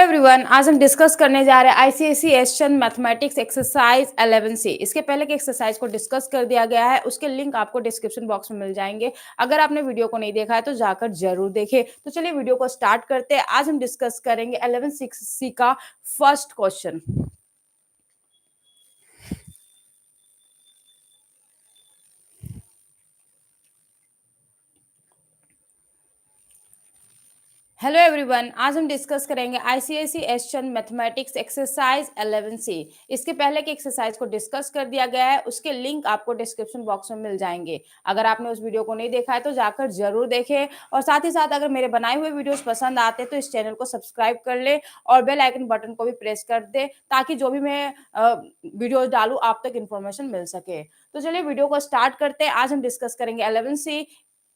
Everyone, आज हम discuss करने जा रहे हैं आईसीएसई एशियन मैथमेटिक्स एक्सरसाइज 11 से। इसके पहले के एक्सरसाइज को डिस्कस कर दिया गया है, उसके लिंक आपको डिस्क्रिप्शन बॉक्स में मिल जाएंगे। अगर आपने वीडियो को नहीं देखा है तो जाकर जरूर देखें। तो चलिए वीडियो को स्टार्ट करते हैं। आज हम डिस्कस करेंगे 11 का फर्स्ट क्वेश्चन। हेलो एवरीवन, आज हम डिस्कस करेंगे आईसीएसई एशियन मैथमेटिक्स एक्सरसाइज 11 से। इसके पहले के एक्सरसाइज को डिस्कस कर दिया गया है, उसके लिंक आपको डिस्क्रिप्शन बॉक्स में मिल जाएंगे। अगर आपने उस वीडियो को नहीं देखा है तो जाकर जरूर देखें। और साथ ही साथ अगर मेरे बनाए हुए वीडियोस पसंद आते हैं तो इस चैनल को सब्सक्राइब कर ले और बेल आइकन बटन को भी प्रेस कर दे, ताकि जो भी मैं वीडियो डालूं आप तक इन्फॉर्मेशन मिल सके। तो चलिए वीडियो को स्टार्ट करते हैं। आज हम डिस्कस करेंगे 11 से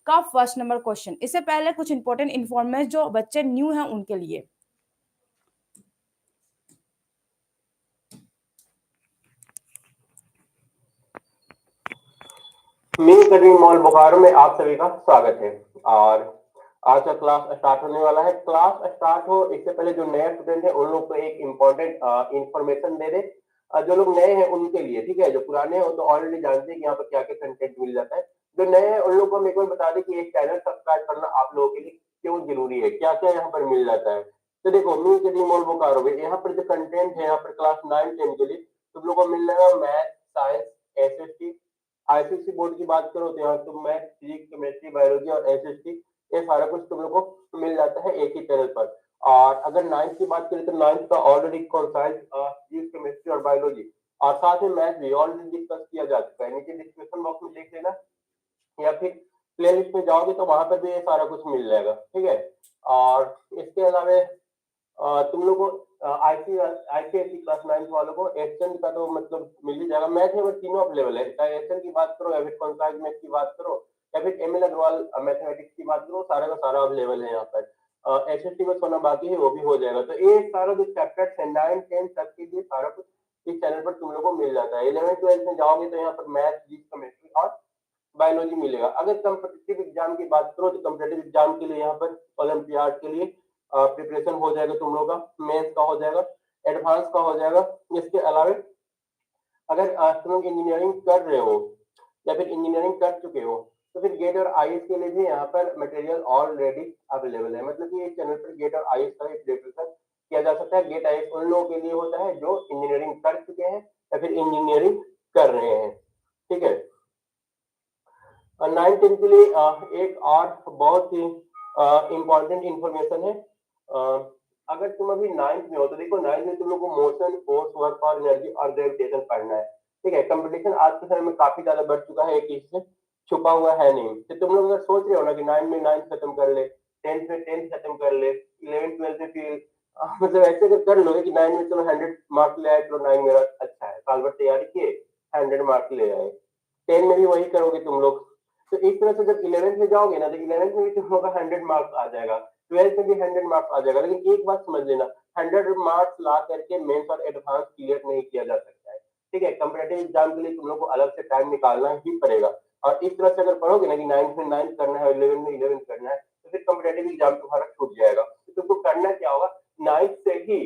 का फर्स्ट नंबर क्वेश्चन। इससे पहले कुछ इंपॉर्टेंट इन्फॉर्मेशन जो बच्चे न्यू हैं उनके लिए। मी करीम मॉल बोकारो में आप सभी का स्वागत है। और आज का क्लास स्टार्ट होने वाला है। क्लास स्टार्ट हो इससे पहले जो नए स्टूडेंट है उन लोग को एक इम्पोर्टेंट इंफॉर्मेशन दे दे। जो लोग नए हैं उनके लिए, ठीक है। जो पुराने हैं वो तो ऑलरेडी जानते हैं कि यहाँ पर क्या क्या कंटेंट मिल जाता है। जो नए हैं उन लोगों को हम एक बार बता दें कि एक चैनल सब्सक्राइब करना आप लोगों के लिए क्यों जरूरी है, क्या क्या यहाँ पर मिल जाता है। तो देखो, मी करीम मॉल बोकारो में यहाँ पर जो कंटेंट है, यहाँ पर क्लास 9-10 के लिए तुम लोगों को मिल जाएगा math, science, SST. ICSE board की बात करो तो यहाँ तुम मैथ, फिजिक्स, केमिस्ट्री, बायोलॉजी और एसएसटी, ये सारा कुछ तुम लोग को मिल जाता है एक ही चैनल पर। और अगर 9th की बात करें तो 9th का ऑलरेडी कॉन्साइंस, फिजिक्स, केमिस्ट्री और बायोलॉजी और साथ में मैथ भी ऑलरेडी डिस्कस किया जा चुका है। नीचे डिस्क्रिप्शन बॉक्स में देख लेना या फिर प्लेलिस्ट में जाओगे तो वहां पर भी ये सारा कुछ मिल जाएगा, ठीक है। और इसके अलावा तुम लोग को आईसीएसई क्लास 9 वालों को एशियन का तो मतलब मिल ही जाएगा। मैथ में तीनों अवेलेबल है, चाहे एशियन की बात करो या फिर कॉन्साइज मैथ की बात करो या फिर एमएल अग्रवाल मैथमेटिक्स की बात करो, सारा का सारा अवेलेबल है यहाँ पर। एसएसटी में सोना बाकी है, वो भी हो जाएगा। तो ये सारा जो चैप्टर है 9-10 तक के लिए सारा कुछ इस चैनल पर तुम लोग को मिल जाता है। 11-12 में जाओगे तो यहाँ पर मैथ, फिजिक्स, केमिस्ट्री और बायोलॉजी मिलेगा। अगर कम्पिटिटिव एग्जाम की बात करो तो कम्पिटिटिव एग्जाम के लिए यहाँ पर ओलंपियाड के लिए प्रिपरेशन हो जाएगा तुम लोग का, मेंस का हो जाएगा, एडवांस का हो जाएगा। इसके अलावा अगर तुम लोग इंजीनियरिंग कर रहे हो या फिर इंजीनियरिंग कर चुके हो तो फिर गेट और आईएएस के लिए भी यहाँ पर मटेरियल ऑलरेडी अवेलेबल है। मतलब कि इस चैनल पर गेट और आईएएस का एक प्रिपरेशन किया जा सकता है। गेट आईएएस उन लोगों के लिए होता है जो इंजीनियरिंग कर चुके हैं या फिर इंजीनियरिंग कर रहे हैं, ठीक है। 9-10 के लिए एक और बहुत ही इम्पोर्टेंट इंफॉर्मेशन है। अगर तुम अभी 9th में हो तो देखो, 9th में तुम लोग को मोशन, फोर्स, वर्क और एनर्जी और ग्रेविटेशन पढ़ना है, ठीक है। कंपटीशन आज के समय में काफी ज्यादा बढ़ चुका है, एक इससे छुपा हुआ है नहीं। तो तुम लोग अगर सोच रहे हो ना कि 9 में 9 खत्म कर ले, 10th में 10th खत्म कर ले, 11th-12th में फिर मतलब ऐसे अगर कर लोगे कि 9 में चलो 100 मार्क्स ले आए, चलो 9 मेरा अच्छा है, साल भर तैयारी किए 100 मार्क्स ले आए। 10 में भी वही करोगे तुम लोग। तो इस तरह से जब 11th में जाओगे ना तो 11th में भी तुम लोग का 100 मार्क्स आ जाएगा, 12th में भी 100 मार्क्स आ जाएगा। लेकिन एक बात समझ लेना, 100 मार्क्स ला करके मेंस और एडवांस क्लियर नहीं किया जा सकता है, ठीक है। कंपटीटिव एग्जाम के लिए तुम लोग को अलग से टाइम निकालना ही पड़ेगा। और इस तरह से अगर पढ़ोगे ना कि 9th में 9th करना है, 11th में 11th करना है, तो फिर कंपटीटिव एग्जाम तुम्हारा छूट जाएगा। तो तुमको करना क्या होगा, 9th से ही,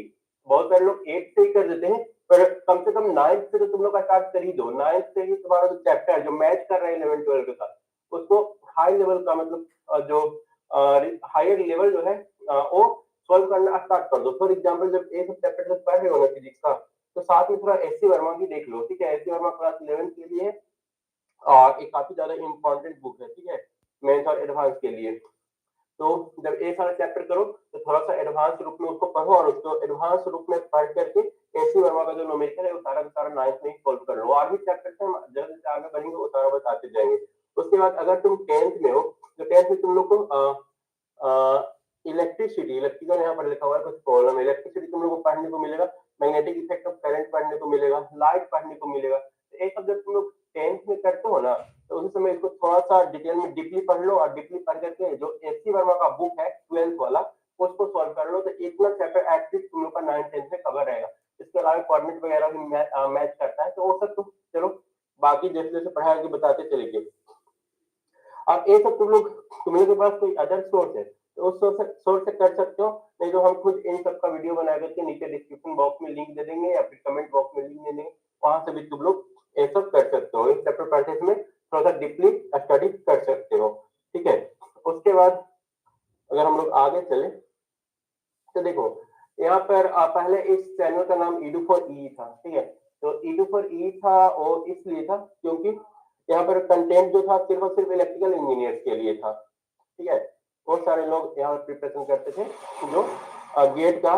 बहुत सारे लोग 8th से ही कर देते हैं, पर कम से कम 9th से तो तुम लोग का स्टार्ट कर ही दो। 9th से ही तुम्हारा जो चैप्टर जो मैच कर रहे हैं 11th-12th के साथ, उसको हाई लेवल का मतलब जो हायर लेवल जो है वो सॉल्व करना स्टार्ट कर दो। फॉर एग्जांपल जब एक चैप्टर तक पढ़ रहे हो ना फिजिक्स का, तो साथ में थोड़ा एससी वर्मा की देख लो, ठीक है। एससी वर्मा क्लास 11 के लिए और एक काफी ज्यादा इंपॉर्टेंट बुक है, ठीक है, मेंस और एडवांस के लिए। तो जब ये सारा चैप्टर करो तो थोड़ा सा एडवांस रूप में उसको पढ़ो और उसको एडवांस रूप में पढ़ करके एससी वर्मा का जो नोमेशन है वो सारा का सारा 9th में ही सॉल्व कर लो। और भी चैप्टर हम जैसे जैसे आगे बढ़ेंगे वो सारा बताते जाएंगे। उसके बाद अगर तुम 10th में हो तो 10th में तुम लोग को इलेक्ट्रिसिटी, इलेक्ट्रिकल यहाँ पर लिखा हुआ है कुछ प्रॉब्लम, इलेक्ट्रिसिटी तुम लोग को पढ़ने को मिलेगा, मैग्नेटिक इफेक्ट ऑफ करंट पढ़ने को मिलेगा, लाइट पढ़ने को मिलेगा। तो ये सब जब तुम लोग 10th में करते हो ना तो उसी समय इसको थोड़ा सा डिटेल में डीपली पढ़ लो और डीपली पढ़ करके जो एससी वर्मा का बुक है 12th वाला उसको सॉल्व कर लो। तो इतना चैप्टर एटलीस्ट तुम लोग का 9th-10th में कवर रहेगा। इसके अलावा कोऑर्डिनेट वगैरह भी मैच करता है, तो वो सब तो चलो बाकी जैसे जैसे पढ़ाई बताते चलेंगे। अब ये सब तुम लोग के पास कोई अदर सोर्स है तो उस सोर्स से कर सकते हो, नहीं तो हम खुद इन सब का वीडियो बना करके नीचे डिस्क्रिप्शन बॉक्स में लिंक दे देंगे या फिर कमेंट बॉक्स में लिंक दे देंगे, वहां से भी तुम लोग ये सब कर सकते हो। इस चैप्टर पढ़ते समय थोड़ा सा डीपली स्टडी कर सकते हो, ठीक है। उसके बाद अगर हम लोग आगे चले तो देखो यहाँ पर पहले इस चैनल का नाम edu for E था, ठीक है। तो edu for E था और इसलिए था क्योंकि यहाँ पर कंटेंट जो था सिर्फ और सिर्फ इलेक्ट्रिकल इंजीनियर्स के लिए था, ठीक है। बहुत सारे लोग यहाँ पर प्रिपरेशन करते थे जो गेट का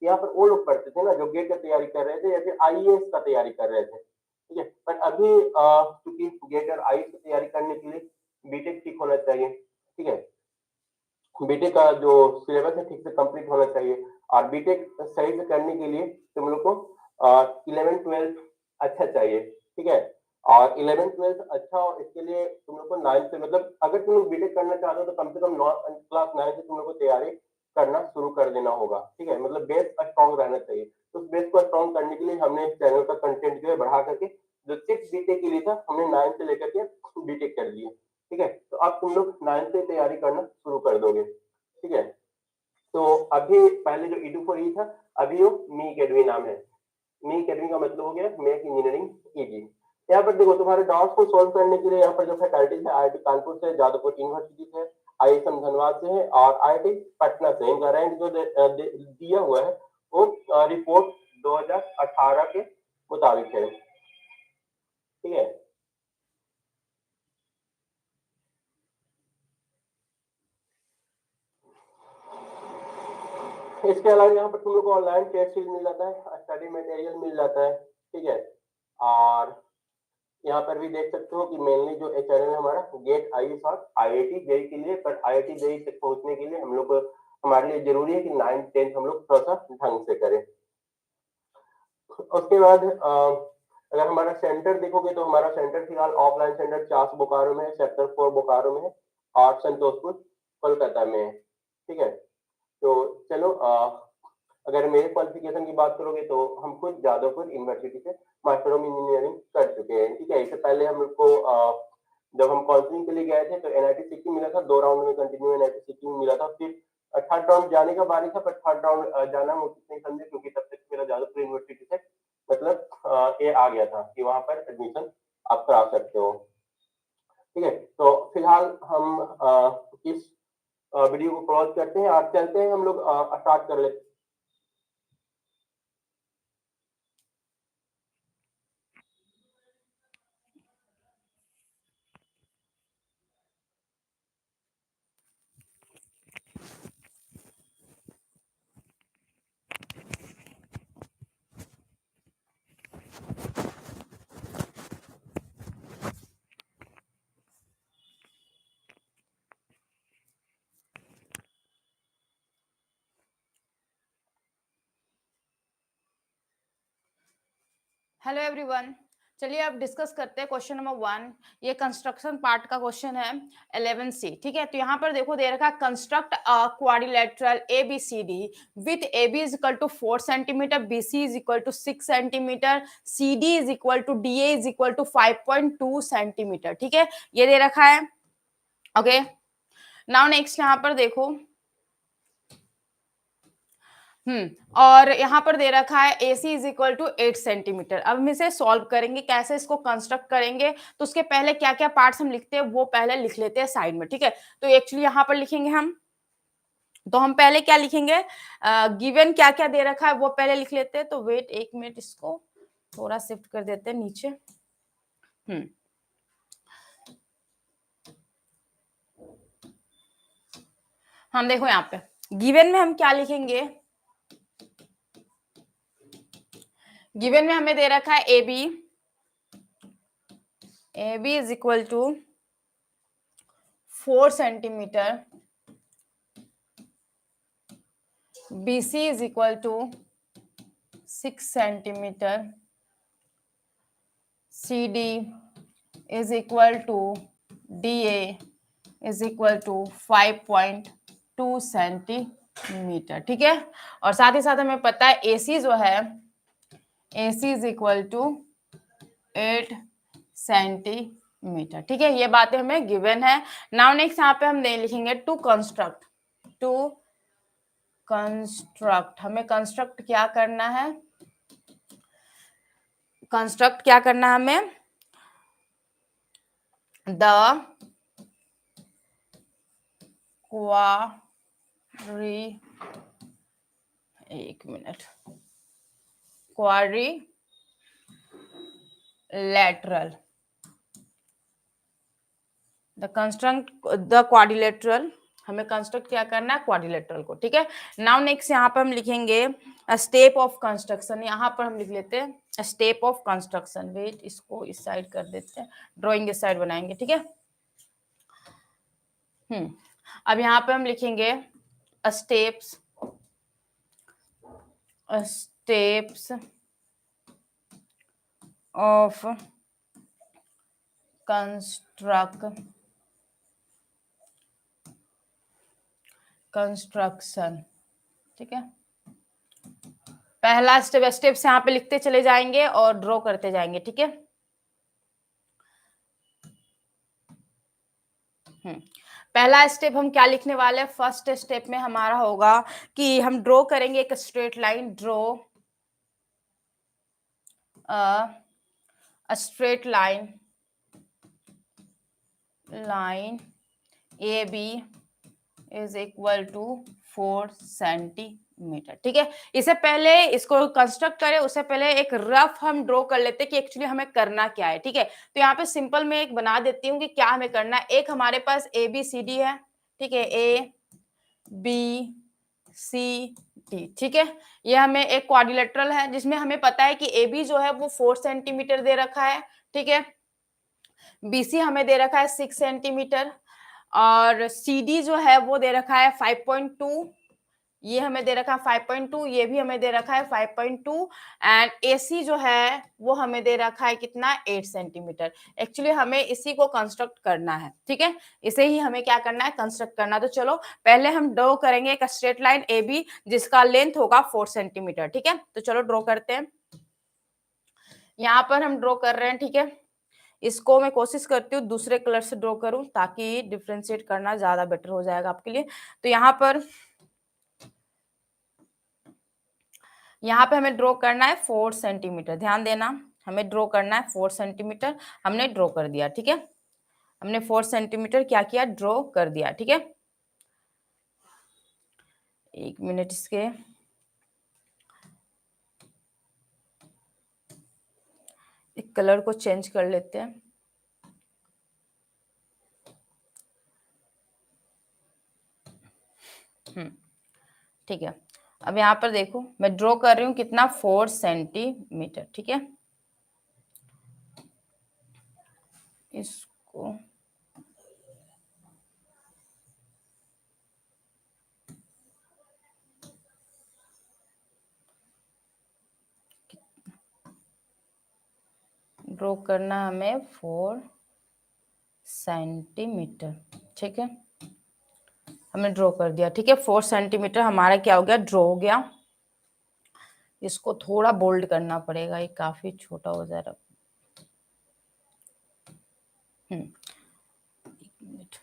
यहाँ पर वो लोग पढ़ते थे ना जो गेट का तैयारी कर रहे थे या फिर आईएएस का तैयारी कर रहे थे, ठीक है। पर अभी क्योंकि गेट और आईएएस की तैयारी करने के लिए बीटेक ठीक होना चाहिए, ठीक है। बीटेक का जो सिलेबस है ठीक से कंप्लीट होना चाहिए और बीटेक सही से करने के लिए तुम लोग को 11th-12th अच्छा चाहिए, ठीक है। और 11th-12th अच्छा हो इसके लिए तुम लोग को 9th से मतलब अगर तुम लोग बीटेक करना चाहते हो तो कम से कम क्लास 9 से तुम लोग को तैयारी करना शुरू कर देना होगा, ठीक है। मतलब बेस स्ट्रॉन्ग रहना चाहिए। तो उस बेस को स्ट्रॉन्ग करने के लिए हमने इस चैनल का कंटेंट जो है बढ़ा करके जो 6 बीटेक के लिए था हमने 9 से लेकर के बीटेक कर दिया, ठीक है। तो अब तुम लोग 9 से तैयारी करना शुरू कर दोगे, ठीक है। तो अभी पहले जो edu for E था अभी वो मी अकेडमी नाम है। मी अकेडमी का मतलब हो गया मेक इंजीनियरिंग इजी। यहाँ पर देखो तुम्हारे डाउट्स को सॉल्व करने के लिए यहाँ पर जो फैकल्टीज है आईआईटी कानपुर से, जादवपुर यूनिवर्सिटी से, आईएसएम धनबाद से है और आईआईटी पटना से। इनका रैंक जो दिया हुआ है वो रिपोर्ट 2018 के मुताबिक है, ठीक है। इसके अलावा यहाँ पर तुम लोग को ऑनलाइन टेस्ट सीरीज मिल जाता है, स्टडी मटेरियल मिल जाता है, ठीक है। और यहाँ पर भी देख सकते हो कि मेनली जो चैनल है हमारा गेट आईएएस और आईआईटी जेई के लिए, पर आईआईटी जेई तक पहुंचने के लिए हम लोग को हमारे लिए जरूरी है कि 9th 10th हम लोग थोड़ा सा ढंग से करें। उसके बाद अगर हमारा सेंटर देखोगे तो हमारा सेंटर फिलहाल ऑफलाइन सेंटर चास बोकारो में है, सेक्टर 4 बोकारो में है और संतोषपुर कोलकाता में है, ठीक है। तो चलो अगर मेरे क्वालिफिकेशन की बात करोगे तो हम खुद जादवपुर यूनिवर्सिटी से मास्टर ऑफ इंजीनियरिंग कर चुके हैं, ठीक है। इससे पहले हम लोग को जब हम काउंसलिंग के लिए गए थे तो एनआईटी सिक्किम मिला था, 2 राउंड में कंटिन्यू एनआईटी सिक्किम मिला था। फिर थर्ड राउंड जाने का बारी था, पर थर्ड राउंड जाना हम उचित नहीं समझे क्योंकि तब तक मेरा जादवपुर यूनिवर्सिटी से मतलब ये आ गया था कि वहां पर एडमिशन आप करा सकते हो, ठीक है। तो फिलहाल हम इस वीडियो को क्लोज करते हैं और चलते हैं हम लोग स्टार्ट कर लेते हैं। हेलो एवरीवन, चलिए अब डिस्कस करते हैं क्वेश्चन नंबर 1। ये कंस्ट्रक्शन पार्ट का क्वेश्चन है 11C, ठीक है। तो यहाँ पर देखो दे रखा है construct a quadrilateral ABCD with AB is equal to 4 centimetre, BC is equal to 6 centimetre, CD is equal to DA is equal to 5.2 centimetre, ठीक है। ये दे रखा है, ओके। नाउ नेक्स्ट यहाँ पर देखो और यहाँ पर दे रखा है AC is equal to 8 centimetre. अब हम इसे सॉल्व करेंगे, कैसे इसको कंस्ट्रक्ट करेंगे तो उसके पहले क्या क्या पार्ट्स हम लिखते हैं वो पहले लिख लेते हैं साइड में, ठीक है। तो एक्चुअली यहाँ पर लिखेंगे हम, तो हम पहले क्या लिखेंगे, गिवन क्या क्या दे रखा है वो पहले लिख लेते हैं। तो वेट एक मिनट, इसको थोड़ा शिफ्ट कर देते हैं नीचे। हम देखो यहाँ पे गिवन में हम क्या लिखेंगे, गिवन में हमें दे रखा है AB is equal to 4 centimetre, BC is equal to 6 centimetre, CD is equal to DA is equal to 5.2 centimetre, ठीक है। और साथ ही साथ हमें पता है AC जो है AC is equal to 8 centimetre, ठीक है। ये बातें हमें गिवन है। नाउ नेक्स्ट यहाँ पे हम नहीं लिखेंगे टू कंस्ट्रक्ट, टू कंस्ट्रक्ट, हमें कंस्ट्रक्ट क्या करना है, कंस्ट्रक्ट क्या करना है हमें, द क्वारी, एक मिनट, क्वारी lateral, the construct the quadrilateral, हमें कंस्ट्रक्ट क्या करना है, क्वाड्रिलेटरल को, ठीक है। नाउ नेक्स्ट यहाँ पर हम लिखेंगे स्टेप ऑफ कंस्ट्रक्शन, यहाँ पर हम लिख लेते हैं स्टेप ऑफ कंस्ट्रक्शन, वेट इसको इस साइड कर देते हैं, ड्राइंग इस साइड बनाएंगे, ठीक है। अब यहाँ पे हम लिखेंगे स्टेप्स, स्टेप्स ऑफ कंस्ट्रक्शन, ठीक है। पहला स्टेप, स्टेप्स यहाँ पे लिखते चले जाएंगे और ड्रॉ करते जाएंगे, ठीक है। पहला स्टेप हम क्या लिखने वाले हैं, फर्स्ट स्टेप में हमारा होगा कि हम ड्रॉ करेंगे एक straight line, draw a straight line A B is equal to 4 centimetre, ठीक है। इससे पहले इसको कंस्ट्रक्ट करें उससे पहले एक रफ हम ड्रॉ कर लेते हैं कि एक्चुअली हमें करना क्या है, ठीक है। तो यहाँ पे सिंपल मैं एक बना देती हूँ कि क्या हमें करना है। एक हमारे पास ए बी सी डी है, ठीक है, ए बी सी डी, ठीक है। ये हमें एक क्वाड्रिलेटरल है जिसमें हमें पता है कि ए बी जो है वो 4 सेंटीमीटर दे रखा है, ठीक है। बीसी हमें दे रखा है 6 सेंटीमीटर और सीडी जो है वो दे रखा है 5.2, ये हमें दे रखा है 5.2, ये भी हमें दे रखा है 5.2 एंड एसी जो है वो हमें दे रखा है कितना, 8 सेंटीमीटर। एक्चुअली हमें इसी को कंस्ट्रक्ट करना है, ठीक है, इसे ही हमें क्या करना है, कंस्ट्रक्ट करना। तो चलो पहले हम ड्रॉ करेंगे एक स्ट्रेट लाइन ए बी जिसका लेंथ होगा 4 सेंटीमीटर, ठीक है। तो चलो ड्रॉ करते हैं, यहाँ पर हम ड्रॉ कर रहे हैं, ठीक है। इसको मैं कोशिश करती हूँ दूसरे कलर से ड्रॉ करूं ताकि डिफ्रेंशिएट करना ज्यादा बेटर हो जाएगा आपके लिए। तो यहाँ पे हमें ड्रॉ करना है 4 सेंटीमीटर, ध्यान देना, हमें ड्रॉ करना है 4 सेंटीमीटर, हमने ड्रॉ कर दिया, ठीक है। हमने 4 सेंटीमीटर क्या किया, ड्रॉ कर दिया, ठीक है। एक मिनट, इसके एक कलर को चेंज कर लेते हैं। ठीक है, अब यहाँ पर देखो मैं ड्रॉ कर रही हूँ कितना, 4 सेंटीमीटर, ठीक है। इसको ड्रॉ करना हमें 4 सेंटीमीटर, ठीक है। हमने ड्रॉ कर दिया, ठीक है। 4 सेंटीमीटर हमारा क्या हो गया, ड्रॉ हो गया। इसको थोड़ा बोल्ड करना पड़ेगा, ये काफी छोटा हो जा रहा। एक मिनट,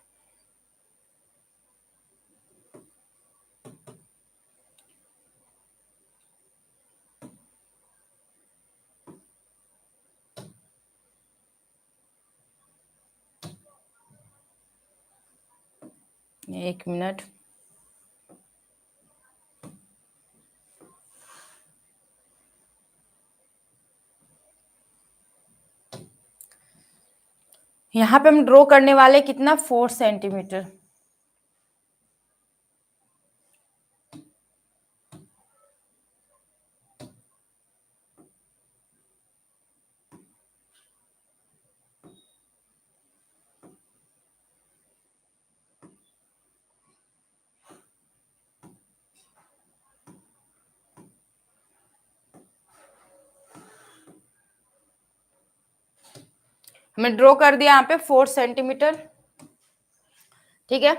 एक मिनट, यहाँ पे हम ड्रॉ करने वाले कितना, 4 सेंटीमीटर। हमने ड्रॉ कर दिया यहाँ पे 4 सेंटीमीटर, ठीक है।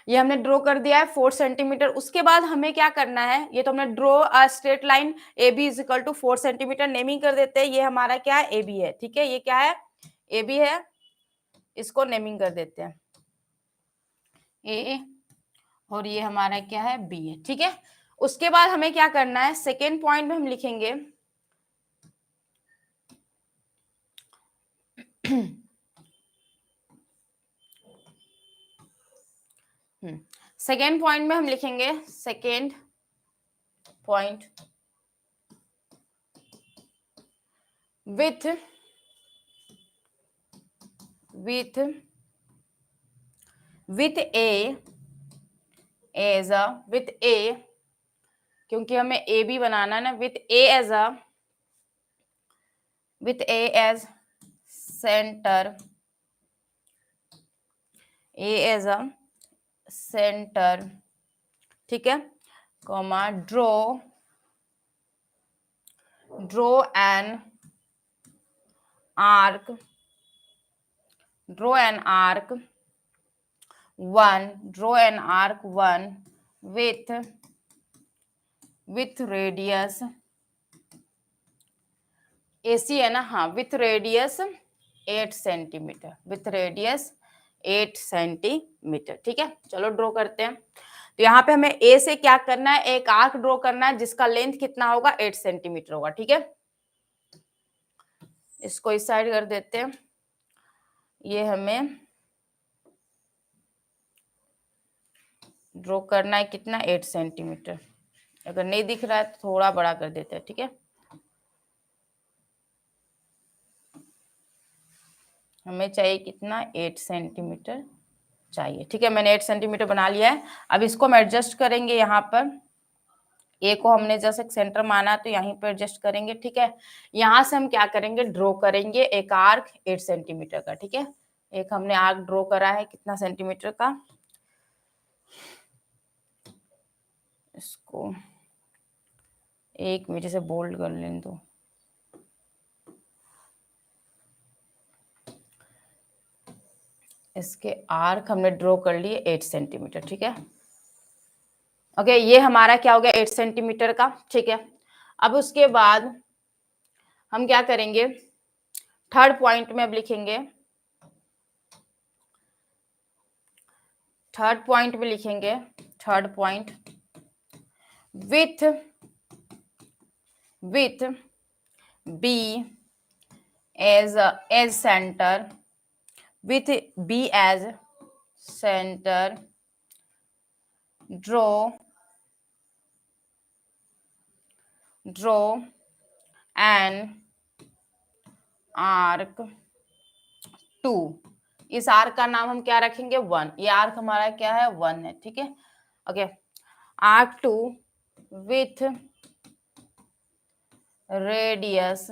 ये हमने ड्रॉ कर दिया है 4 सेंटीमीटर। उसके बाद हमें क्या करना है, ये तो हमने draw a straight line A B is equal to 4 centimetre, naming कर देते हैं। ये हमारा क्या है, ए बी है, ठीक है। ये क्या है, ए बी है, इसको नेमिंग कर देते हैं, ए और ये हमारा क्या है, बी है। ठीक है, उसके बाद हमें क्या करना है, सेकेंड पॉइंट में हम लिखेंगे सेकेंड पॉइंट में हम लिखेंगे, second point with A as A, with A, क्योंकि हमें ए बी बनाना है ना, with A as A, with A as centre, A as A centre, ठीक है, comma draw an arc, draw an arc 1, draw an arc 1 with radius, AC है ना, हाँ, with radius 8 centimetre, with radius 8 centimetre. ठीक है, चलो draw करते हैं। तो यहाँ पे हमें ए से क्या करना है, एक आर्क ड्रॉ करना है जिसका लेंथ कितना होगा, 8 सेंटीमीटर होगा। ठीक है, इसको इस साइड कर देते हैं। ये हमें ड्रॉ करना है कितना, 8 सेंटीमीटर। अगर नहीं दिख रहा है तो थोड़ा बड़ा कर देते हैं। ठीक है, हमें चाहिए कितना, 8 सेंटीमीटर चाहिए। ठीक है, मैंने 8 सेंटीमीटर बना लिया है। अब इसको हम एडजस्ट करेंगे, यहाँ पर ए को हमने जैसे सेंटर माना तो यहीं पर एडजस्ट करेंगे। ठीक है, यहाँ से हम क्या करेंगे, ड्रॉ करेंगे एक आर्क 8 सेंटीमीटर का। ठीक है, एक हमने आर्क ड्रॉ करा है कितना सेंटीमीटर का, इसको एक मिनट से बोल्ड कर लें तो, इसके आर्क हमने ड्रॉ कर लिए 8 सेंटीमीटर। ठीक है, ओके, ये हमारा क्या हो गया, 8 सेंटीमीटर का। ठीक है, अब उसके बाद हम क्या करेंगे, थर्ड पॉइंट में अब लिखेंगे, थर्ड पॉइंट में लिखेंगे, third point with B as centre, with B as center, draw an arc 2, इस आर्क का नाम हम क्या रखेंगे, 1, ये आर्क हमारा क्या है, 1 है। ठीक है, ओके, आर्क 2 विथ रेडियस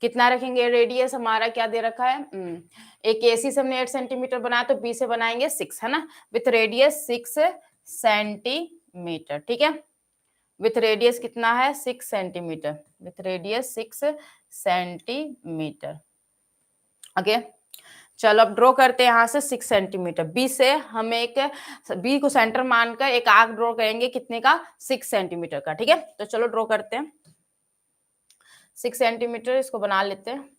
कितना रखेंगे, रेडियस हमारा क्या दे रखा है, एक एसी से हमने 8 सेंटीमीटर बनाया तो बी से बनाएंगे 6, है ना, विथ रेडियस 6 सेंटीमीटर। ठीक है, विथ रेडियस कितना है, 6 centimetre, with radius 6 centimetre. Okay, चलो अब ड्रॉ करते हैं यहाँ से 6 सेंटीमीटर। बी से हम एक, बी को सेंटर मानकर एक आर्क ड्रॉ करेंगे कितने का, 6 सेंटीमीटर का। ठीक है, तो चलो ड्रॉ करते हैं 6 सेंटीमीटर, इसको बना लेते हैं।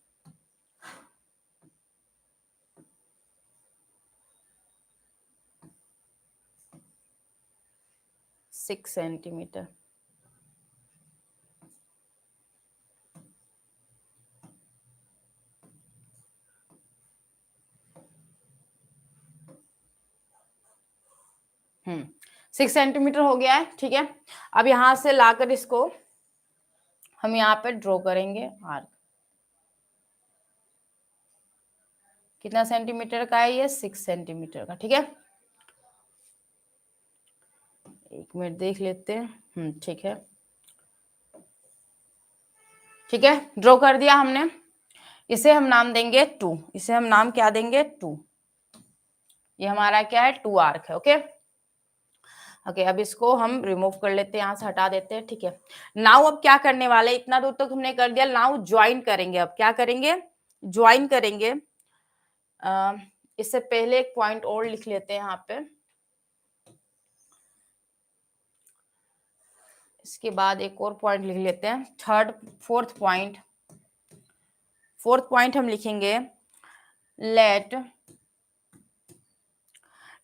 सिक्स सेंटीमीटर, हम्म, 6 सेंटीमीटर हो गया है। ठीक है, अब यहां से लाकर इसको हम यहाँ पे ड्रॉ करेंगे आर्क, कितना सेंटीमीटर का है ये, 6 सेंटीमीटर का। ठीक है, एक मिनट देख लेते हैं। ठीक है, ठीक है, ड्रॉ कर दिया हमने। इसे हम नाम देंगे 2, इसे हम नाम क्या देंगे, 2। ये हमारा क्या है, 2 आर्क है। ओके, ओके, अब इसको हम रिमूव कर लेते हैं, यहाँ से हटा देते हैं। ठीक है, नाउ अब क्या करने वाले, इतना दूर तक हमने कर दिया, नाउ ज्वाइन करेंगे। अब क्या करेंगे, ज्वाइन करेंगे। इससे पहले एक पॉइंट और लिख लेते हैं यहाँ पे, इसके बाद एक और पॉइंट लिख लेते हैं, फोर्थ पॉइंट हम लिखेंगे, late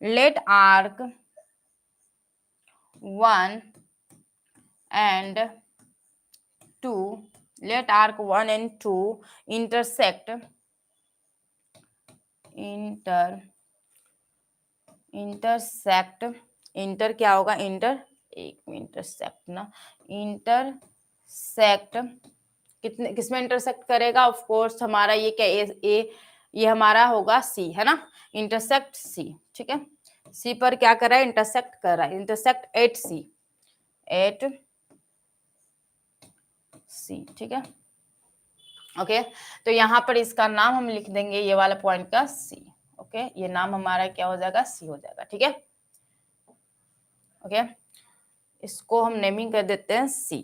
let arc 1 and 2, let arc 1 and 2 intersect inter क्या होगा, इंटर, एक इंटरसेक्ट ना, इंटरसेक्ट कितने किसमें इंटरसेक्ट करेगा, ऑफ कोर्स हमारा ये क्या ये हमारा होगा सी, है ना, इंटरसेक्ट सी, ठीक है। सी पर क्या कर रहा है, इंटरसेक्ट कर रहा है, इंटरसेक्ट एट सी, ठीक है। ओके, तो यहाँ पर इसका नाम हम लिख देंगे, ये वाला पॉइंट का सी। ओके, ये नाम हमारा क्या हो जाएगा, सी हो जाएगा, ठीक है। ओके, इसको हम नेमिंग कर देते हैं सी।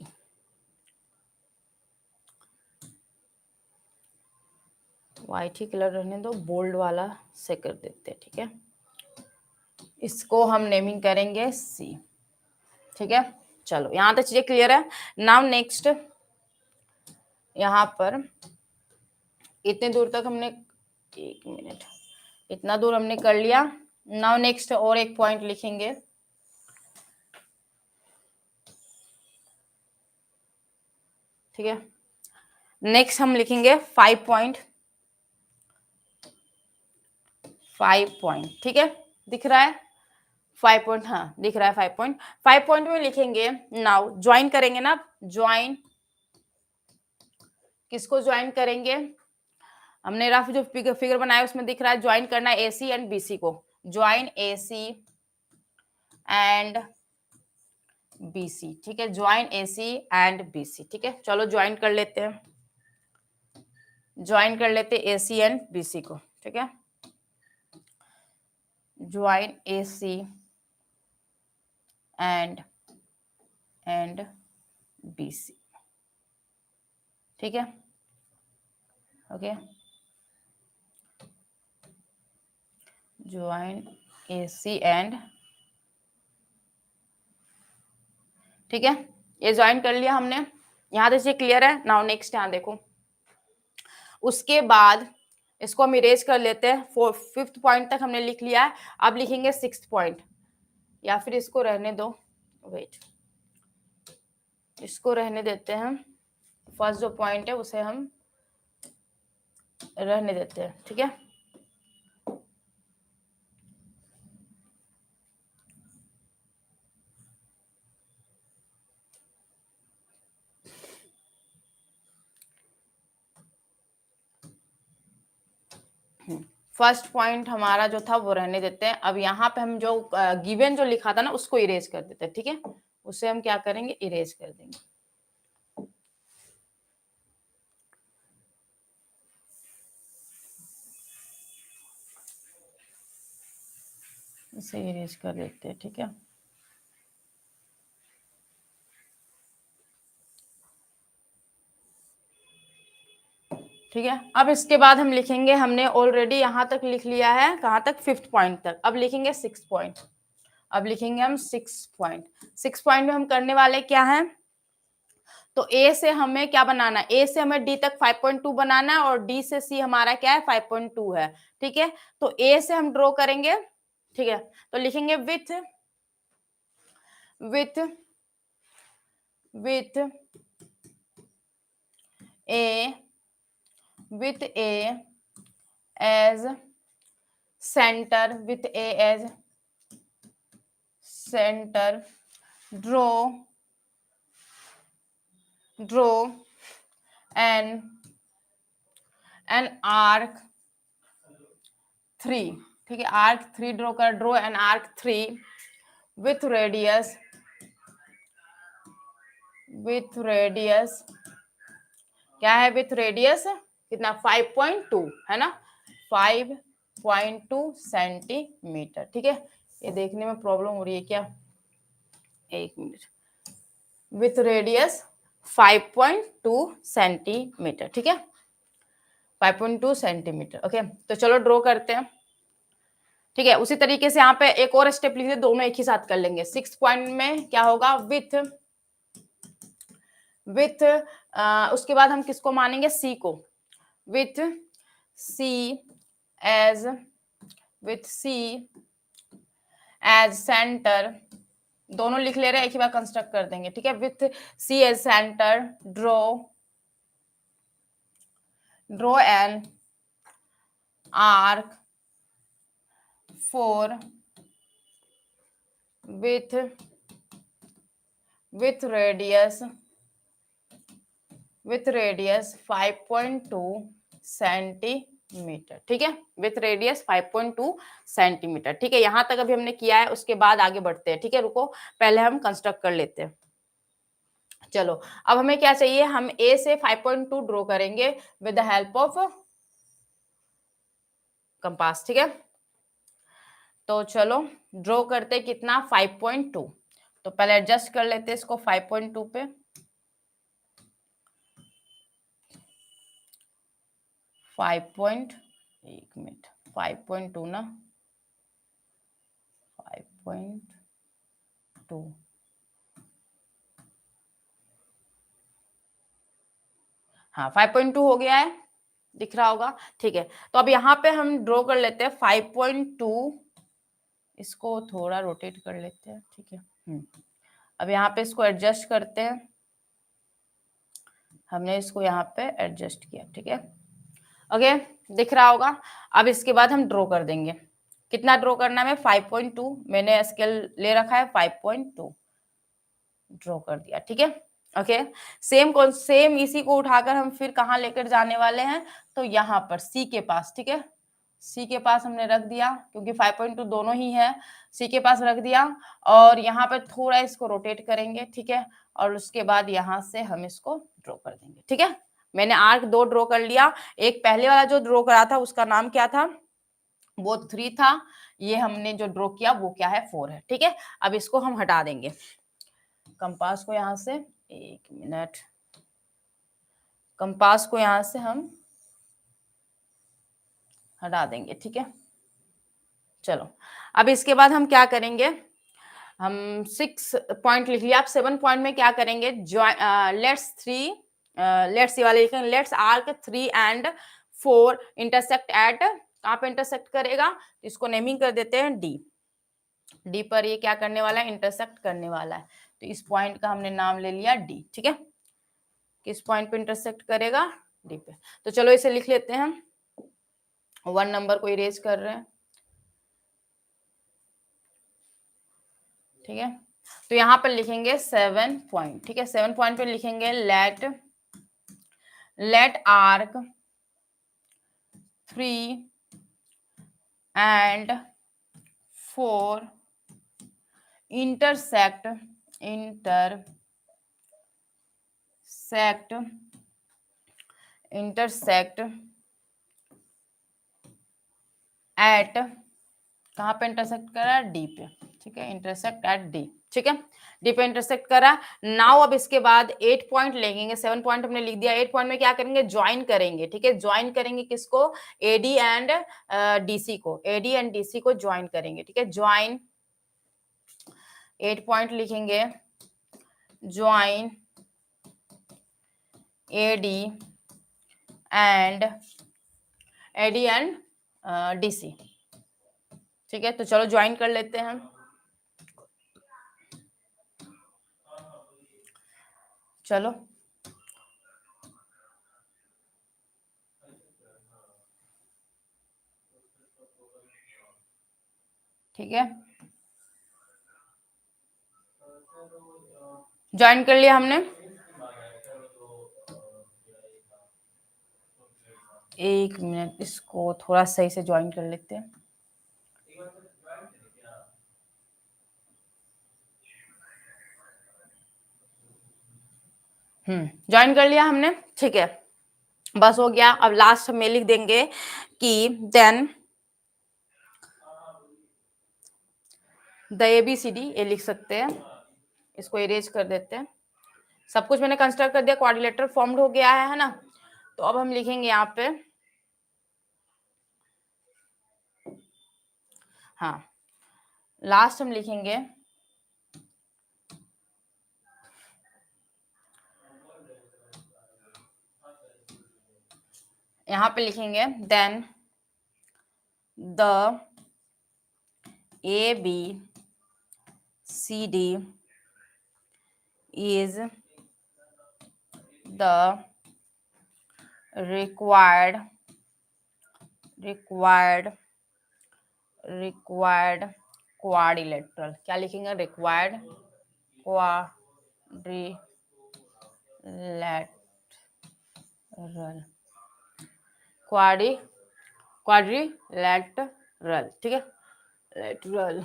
व्हाइट ही कलर रहने दो, बोल्ड वाला से कर देते हैं, ठीक है। इसको हम नेमिंग करेंगे सी, ठीक है। चलो, यहां तक चीजें क्लियर है। नाउ नेक्स्ट, यहां पर इतने दूर तक हमने, एक मिनट, इतना दूर हमने कर लिया। नाउ नेक्स्ट और एक पॉइंट लिखेंगे, ठीक है। नेक्स्ट हम लिखेंगे 5 पॉइंट, ठीक है, दिख रहा है 5 पॉइंट, हाँ दिख रहा है 5 पॉइंट में लिखेंगे। नाउ ज्वाइन करेंगे ना, ज्वाइन, किसको ज्वाइन करेंगे, हमने रफ जो फिगर बनाया उसमें दिख रहा है ज्वाइन करना है एसी एंड बीसी को, ज्वाइन एसी एंड बीसी, ठीक है, ज्वाइन एसी एंड बीसी, ठीक है। चलो ज्वाइन कर लेते हैं, ज्वाइन कर लेते हैं एसी एंड बीसी को, ठीक है, ज्वाइन एसी एंड बीसी, ठीक है। ओके, ज्वाइन एसी एंड, ठीक है, ये ज्वाइन कर लिया हमने, यहां तक ये क्लियर है। नाउ नेक्स्ट यहां देखो, उसके बाद इसको हम इरेज कर लेते हैं, 5th पॉइंट तक हमने लिख लिया है। अब लिखेंगे 6th पॉइंट, या फिर इसको रहने दो, वेट, इसको रहने देते हैं, फर्स्ट जो पॉइंट है उसे हम रहने देते हैं, ठीक है। फर्स्ट पॉइंट हमारा जो था वो रहने देते हैं। अब यहाँ पे हम जो गिवन जो लिखा था ना उसको इरेज कर देते हैं, ठीक है, उसे हम क्या करेंगे, इरेज कर देंगे, इसे इरेज कर देते हैं, ठीक है। ठीक है, अब इसके बाद हम लिखेंगे, हमने ऑलरेडी यहाँ तक लिख लिया है, कहाँ तक, 5th पॉइंट तक। अब लिखेंगे 6th पॉइंट, अब लिखेंगे हम 6th पॉइंट। 6th पॉइंट में हम करने वाले क्या है, तो ए से हमें क्या बनाना है, ए से हमें डी तक 5.2 बनाना है, और डी से सी हमारा क्या है, 5.2 है, ठीक है। तो ए से हम ड्रॉ करेंगे, ठीक है, तो लिखेंगे with A as center, with A as center, draw an arc 3, ठीक है, arc 3 ड्रॉ कर, draw an arc 3 with radius क्या है, विथ रेडियस कितना, 5.2 है ना, 5.2 सेंटीमीटर, ठीक है। ये देखने में प्रॉब्लम हो रही है क्या, एक मिनट, विथ रेडियस 5.2 सेंटीमीटर, ठीक है, 5.2 सेंटीमीटर। ओके, तो चलो ड्रॉ करते हैं, ठीक है। उसी तरीके से यहाँ पे एक और स्टेप लिख, दोनों एक ही साथ कर लेंगे। 6th पॉइंट में क्या होगा, विथ उसके बाद हम किसको मानेंगे, सी को, विथ सी एज सेंटर, दोनों लिख ले रहे हैं, एक ही बार कंस्ट्रक्ट कर देंगे, ठीक है। With C as centre, draw an arc for with radius 5.2 centimetre, ठीक है, विथ रेडियस 5.2 सेंटीमीटर, ठीक है। यहां तक अभी हमने किया है, उसके बाद आगे बढ़ते हैं, ठीक है। रुको, पहले हम कंस्ट्रक्ट कर लेते हैं। चलो, अब हमें क्या चाहिए, हम ए से 5.2 ड्रॉ करेंगे with the help of compass, ठीक है। तो चलो ड्रॉ करते कितना, 5.2। तो पहले एडजस्ट कर लेते हैं इसको 5.2 पे। 5.2 ना, 5.2, हाँ 5.2 हो गया है, दिख रहा होगा, ठीक है। तो अब यहाँ पे हम ड्रॉ कर लेते हैं 5.2, इसको थोड़ा रोटेट कर लेते हैं, ठीक है। अब यहाँ पे इसको एडजस्ट करते हैं, हमने इसको यहाँ पे एडजस्ट किया, ठीक है। ओके, दिख रहा होगा। अब इसके बाद हम ड्रॉ कर देंगे, कितना ड्रॉ करना है, 5.2, मैंने स्केल ले रखा है 5.2, ड्रॉ कर दिया, ठीक है। ओके, सेम इसी को उठाकर हम फिर कहाँ लेकर जाने वाले हैं, तो यहाँ पर सी के पास, ठीक है। सी के पास हमने रख दिया, क्योंकि 5.2 दोनों ही है, सी के पास रख दिया, और यहाँ पर थोड़ा इसको रोटेट करेंगे, ठीक है। और उसके बाद यहाँ से हम इसको ड्रॉ कर देंगे, ठीक है। मैंने आर्क 2 ड्रॉ कर लिया, एक पहले वाला जो ड्रॉ करा था उसका नाम क्या था, वो 3 था, ये हमने जो ड्रॉ किया वो क्या है, 4 है, ठीक है। अब इसको हम हटा देंगे कंपास को यहाँ से, एक मिनट, कंपास को यहाँ से हम हटा देंगे, ठीक है। चलो, अब इसके बाद हम क्या करेंगे, हम 6 पॉइंट लिख लिया, आप 7 पॉइंट में क्या करेंगे, लेट्स ये वाले लिखेंगे, let's arc 3 and 4 intersect at, कहाँ पे इंटरसेक्ट करेगा, इसको नेमिंग कर देते हैं डी। डी पर ये क्या करने वाला है, इंटरसेक्ट करने वाला है, तो इस पॉइंट का हमने नाम ले लिया डी, ठीक है। किस पॉइंट पे इंटरसेक्ट करेगा, डी पे। तो चलो इसे लिख लेते हैं हम, 1 नंबर को इरेज कर रहे हैं, ठीक है। तो यहां पर लिखेंगे 7 पॉइंट, ठीक है। 7 पॉइंट पे लिखेंगे let arc 3 and 4 intersect at, कहाँ पे इंटरसेक्ट करा, डी पे, ठीक है। इंटरसेक्ट एट डी, ठीक है, डी पे इंटरसेक्ट करा। नाउ अब इसके बाद 8 पॉइंट लेंगे, 7 पॉइंट हमने लिख दिया, 8 पॉइंट में क्या करेंगे, ज्वाइन करेंगे, ठीक है। ज्वाइन करेंगे किसको, एडी एंड डीसी को, एडी एंड डीसी को ज्वाइन करेंगे, ठीक है। ज्वाइन 8 पॉइंट लिखेंगे, ज्वाइन एडी एंड डीसी, ठीक है। तो चलो ज्वाइन कर लेते हैं हम, चलो ठीक है, ज्वाइन कर लिया हमने। एक मिनट, इसको थोड़ा सही से ज्वाइन कर लेते हैं। ज्वाइन कर लिया हमने, ठीक है, बस हो गया। अब लास्ट में लिख देंगे कि देन द ABCD, ये लिख सकते हैं, इसको इरेज कर देते हैं। सब कुछ मैंने कंस्ट्रक्ट कर दिया, क्वाड्रिलेटरल फॉर्म्ड हो गया है ना। तो अब हम लिखेंगे यहाँ पे, हाँ लास्ट हम लिखेंगे यहाँ पे लिखेंगे then the A B C D is the required quadrilateral. क्या लिखेंगे? रिक्वायर्ड क्वाड्रिलेटरल, ठीक है, लेटरल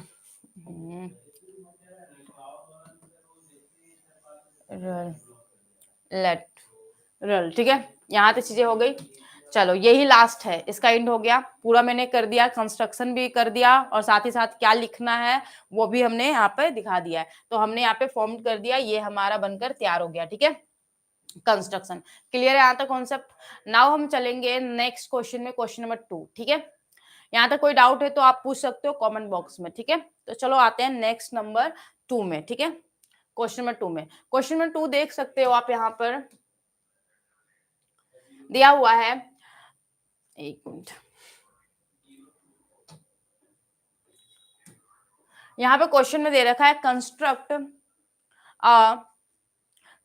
लेटरल, ठीक है। यहाँ तक चीजें हो गई। चलो यही लास्ट है, इसका एंड हो गया। पूरा मैंने कर दिया, कंस्ट्रक्शन भी कर दिया और साथ ही साथ क्या लिखना है वो भी हमने यहाँ पे दिखा दिया है। तो हमने यहाँ पे फॉर्म कर दिया, ये हमारा बनकर तैयार हो गया, ठीक है। कंस्ट्रक्शन क्लियर है यहाँ तक कॉन्सेप्ट। नाउ हम चलेंगे नेक्स्ट क्वेश्चन में, क्वेश्चन नंबर 2, ठीक है। यहाँ तक कोई डाउट है तो आप पूछ सकते हो कमेंट बॉक्स में, ठीक है। तो चलो आते हैं नेक्स्ट नंबर 2 में, ठीक है। क्वेश्चन नंबर 2 में, क्वेश्चन नंबर 2 देख सकते हो आप, यहाँ पर दिया हुआ है, एक मिनट, यहाँ पे क्वेश्चन में दे रखा है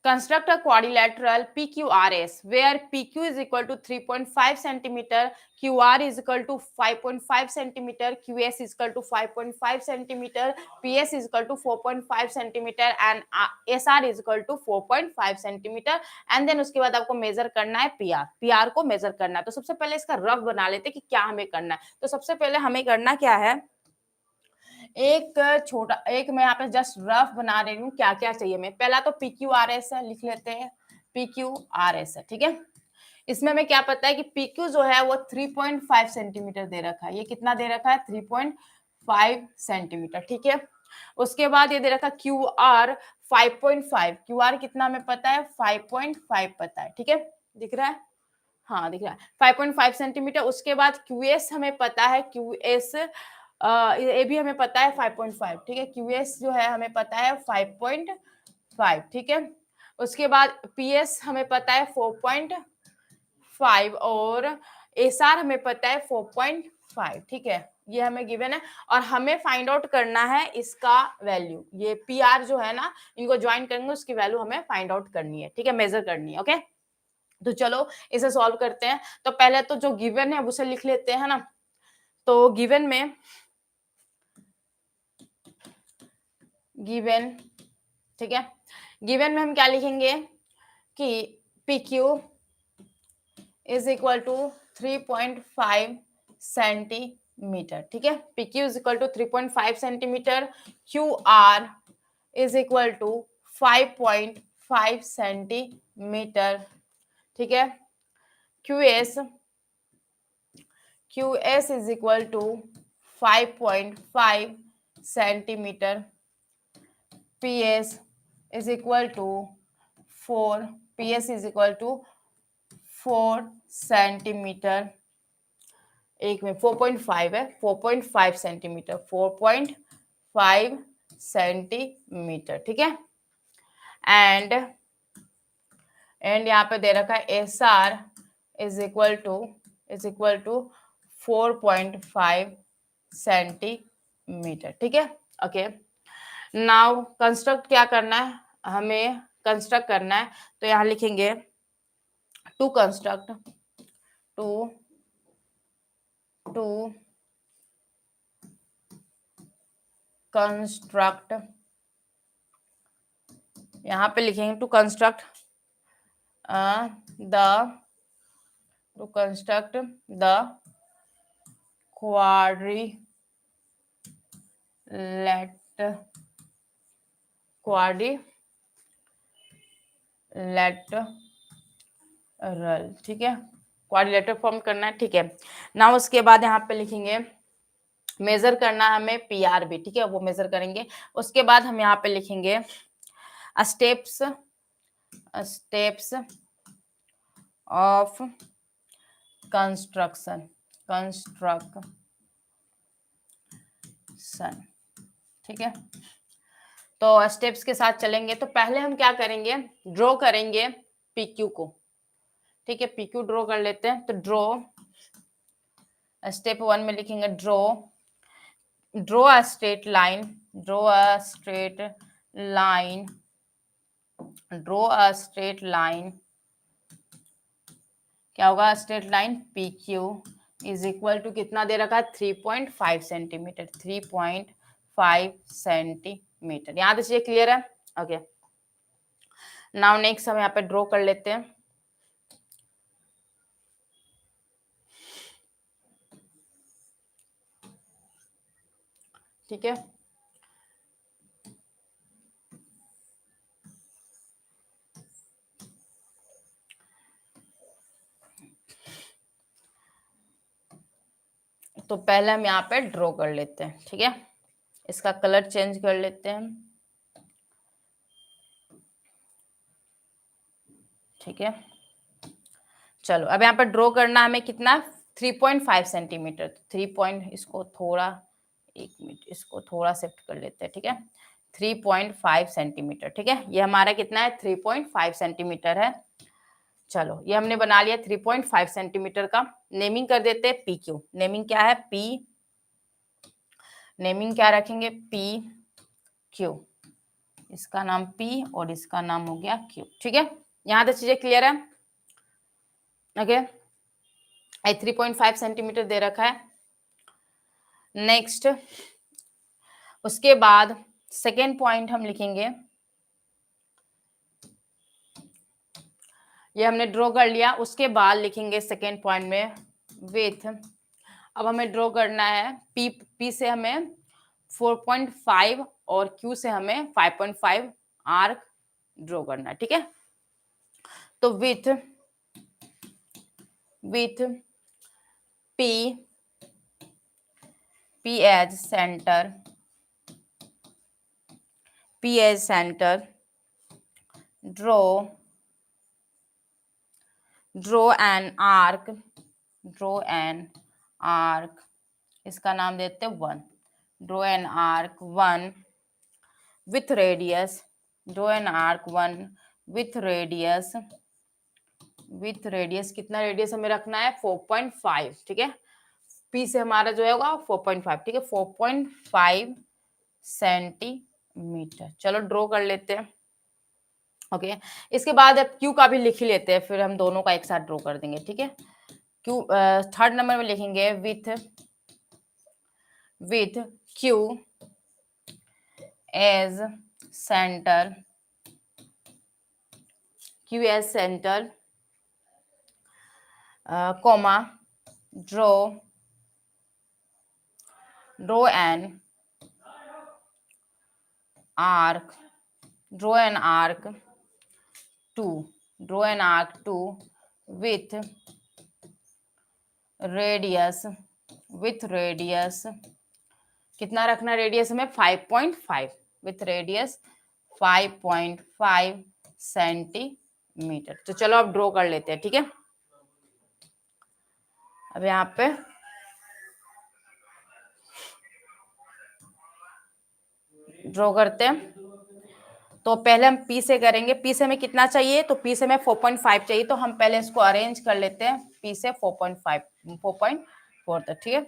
construct a quadrilateral PQRS where PQ is equal to 3.5 centimeter, QR is equal to 5.5 centimeter, QS is equal to 5.5 centimeter, PS is equal to 4.5 centimeter and SR is equal to 4.5 centimeter and then उसके बाद आपको major करना है PR को major करना है। तो सबसे पहले इसका रफ बना लेते हैं कि क्या हमें करना है। तो सबसे पहले हमें करना क्या है, एक छोटा, एक मैं यहाँ पे जस्ट रफ बना रही हूँ, क्या क्या चाहिए हमें। पहला तो PQRS है, लिख लेते हैं, PQRS है, ठीक है। इसमें हमें क्या पता है कि PQ जो है वो 3.5 सेंटीमीटर दे रखा है। ये कितना दे रखा है? 3.5 सेंटीमीटर, ठीक है। उसके बाद ये दे रखा है QR 5.5, QR कितना हमें पता है? 5.5 पता है, ठीक है। दिख रहा है? हाँ दिख रहा है, 5.5 सेंटीमीटर। उसके बाद QS हमें पता है, QS ये भी हमें पता है 5.5, ठीक है। QS जो है हमें पता है 5.5, ठीक है। उसके बाद PS हमें पता है 4.5 और SR हमें पता है 4.5, ठीक है। ये हमें गिवन है और हमें फाइंड आउट करना है इसका वैल्यू। ये PR जो है ना, इनको ज्वाइन करेंगे, उसकी वैल्यू हमें फाइंड आउट करनी है, ठीक है, मेजर करनी है, ओके। तो चलो इसे सॉल्व करते हैं। तो पहले तो जो गिवन है उसे लिख लेते हैं ना। तो गिवन में गिवन, ठीक है, गिवन में हम क्या लिखेंगे कि PQ is equal to 3.5 centimetre, ठीक है। PQ is equal to 3.5 centimetre, QR is equal to 5.5 centimetre, ठीक है। QS is equal to 5.5 centimetre, PS is equal to 4, PS is equal to 4 centimetre, एक में 4.5 है, 4.5 सेंटीमीटर, 4.5 सेंटीमीटर, ठीक है। And यहाँ पे दे रखा है SR is equal to 4.5 centimetre, ठीक है, ओके। नाउ कंस्ट्रक्ट क्या करना है, हमें कंस्ट्रक्ट करना है। तो यहां लिखेंगे टू कंस्ट्रक्ट यहां पे लिखेंगे टू कंस्ट्रक्ट द क्वाड्रिलेटरल, ठीक है, क्वाड्रिलेटरल फॉर्म करना है, ठीक है। ना उसके बाद यहाँ पे लिखेंगे मेजर करना है हमें PR भी, ठीक है, वो मेजर करेंगे। उसके बाद हम यहाँ पे लिखेंगे स्टेप्स ऑफ कंस्ट्रक्शन, ठीक है। तो स्टेप्स के साथ चलेंगे। तो पहले हम क्या करेंगे, ड्रॉ करेंगे PQ को, ठीक है। PQ ड्रॉ कर लेते हैं। तो ड्रॉ, स्टेप 1 में लिखेंगे draw draw a straight line, draw a straight line, draw a straight line, क्या होगा straight line P Q is equal to कितना दे रखा है 3.5 सेंटीमीटर, 3.5 सेंटीमीटर। यहाँ तक चीजें क्लियर है? ओके, नाउ नेक्स्ट हम यहाँ पे ड्रॉ कर लेते हैं। ठीक है, तो पहले हम यहाँ पे ड्रॉ कर लेते हैं। ठीक है, इसका कलर चेंज कर लेते हैं। ठीक है, चलो अब यहाँ पर ड्रॉ करना हमें कितना 3.5 सेंटीमीटर, 3 पॉइंट, इसको थोड़ा, एक मिनट, इसको थोड़ा शिफ्ट कर लेते हैं। ठीक है, 3.5 सेंटीमीटर। ठीक है, ये हमारा कितना है 3.5 सेंटीमीटर है। चलो ये हमने बना लिया 3.5 सेंटीमीटर का। नेमिंग कर देते हैं पी क्यू। नेमिंग क्या है पी, नेमिंग क्या रखेंगे पी क्यू, इसका नाम पी और इसका नाम हो गया क्यू। ठीक है, यहां तक चीजें क्लियर है? ओके, 3.5 सेंटीमीटर दे रखा है। नेक्स्ट, उसके बाद सेकेंड पॉइंट हम लिखेंगे, ये हमने ड्रॉ कर लिया। उसके बाद लिखेंगे सेकेंड पॉइंट में विथ, अब हमें ड्रॉ करना है पी से हमें 4.5 और क्यू से हमें 5.5 आर्क ड्रॉ करना है। ठीक है, तो with P as centre, P as centre, draw an arc, draw an arc, इसका नाम देते हैं 1, draw an arc 1 with radius, draw an arc 1 with radius, with radius कितना रेडियस हमें रखना है 4.5। ठीक है, पी से हमारा जो है होगा 4.5। ठीक है, 4.5 सेंटीमीटर। चलो ड्रॉ कर लेते हैं। ओके, इसके बाद अब क्यू का भी लिख ही लेते हैं, फिर हम दोनों का एक साथ ड्रॉ कर देंगे। ठीक है, क्यू थर्ड नंबर में लिखेंगे with Q as centre, Q as centre, comma, draw an arc, draw an arc 2, draw an arc 2 with radius, कितना रखना रेडियस हमें 5.5, विथ रेडियस 5.5 सेंटीमीटर। तो चलो अब ड्रॉ कर लेते हैं। ठीक है, अब यहाँ पे ड्रॉ करते हैं। तो पहले हम पी से करेंगे। पी से हमें कितना चाहिए, तो पी से हमें 4.5 चाहिए, तो हम पहले इसको अरेंज कर लेते हैं। पी से 4.5, 4.4 तक। ठीक है,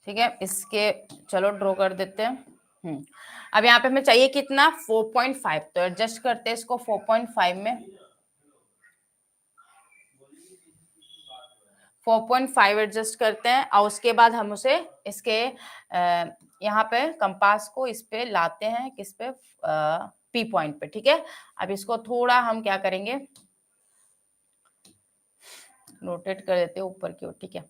ठीक है, इसके चलो ड्रॉ कर देते हैं। अब यहाँ पे हमें चाहिए कितना 4.5, तो एडजस्ट करते हैं इसको 4.5 में। 4.5 एडजस्ट करते हैं और उसके बाद हम उसे इसके यहाँ पे कंपास को इस पे लाते हैं, किस पे पी पॉइंट पे। ठीक है, अब इसको थोड़ा हम क्या करेंगे रोटेट कर देते हैं ऊपर की ओर। ठीक है,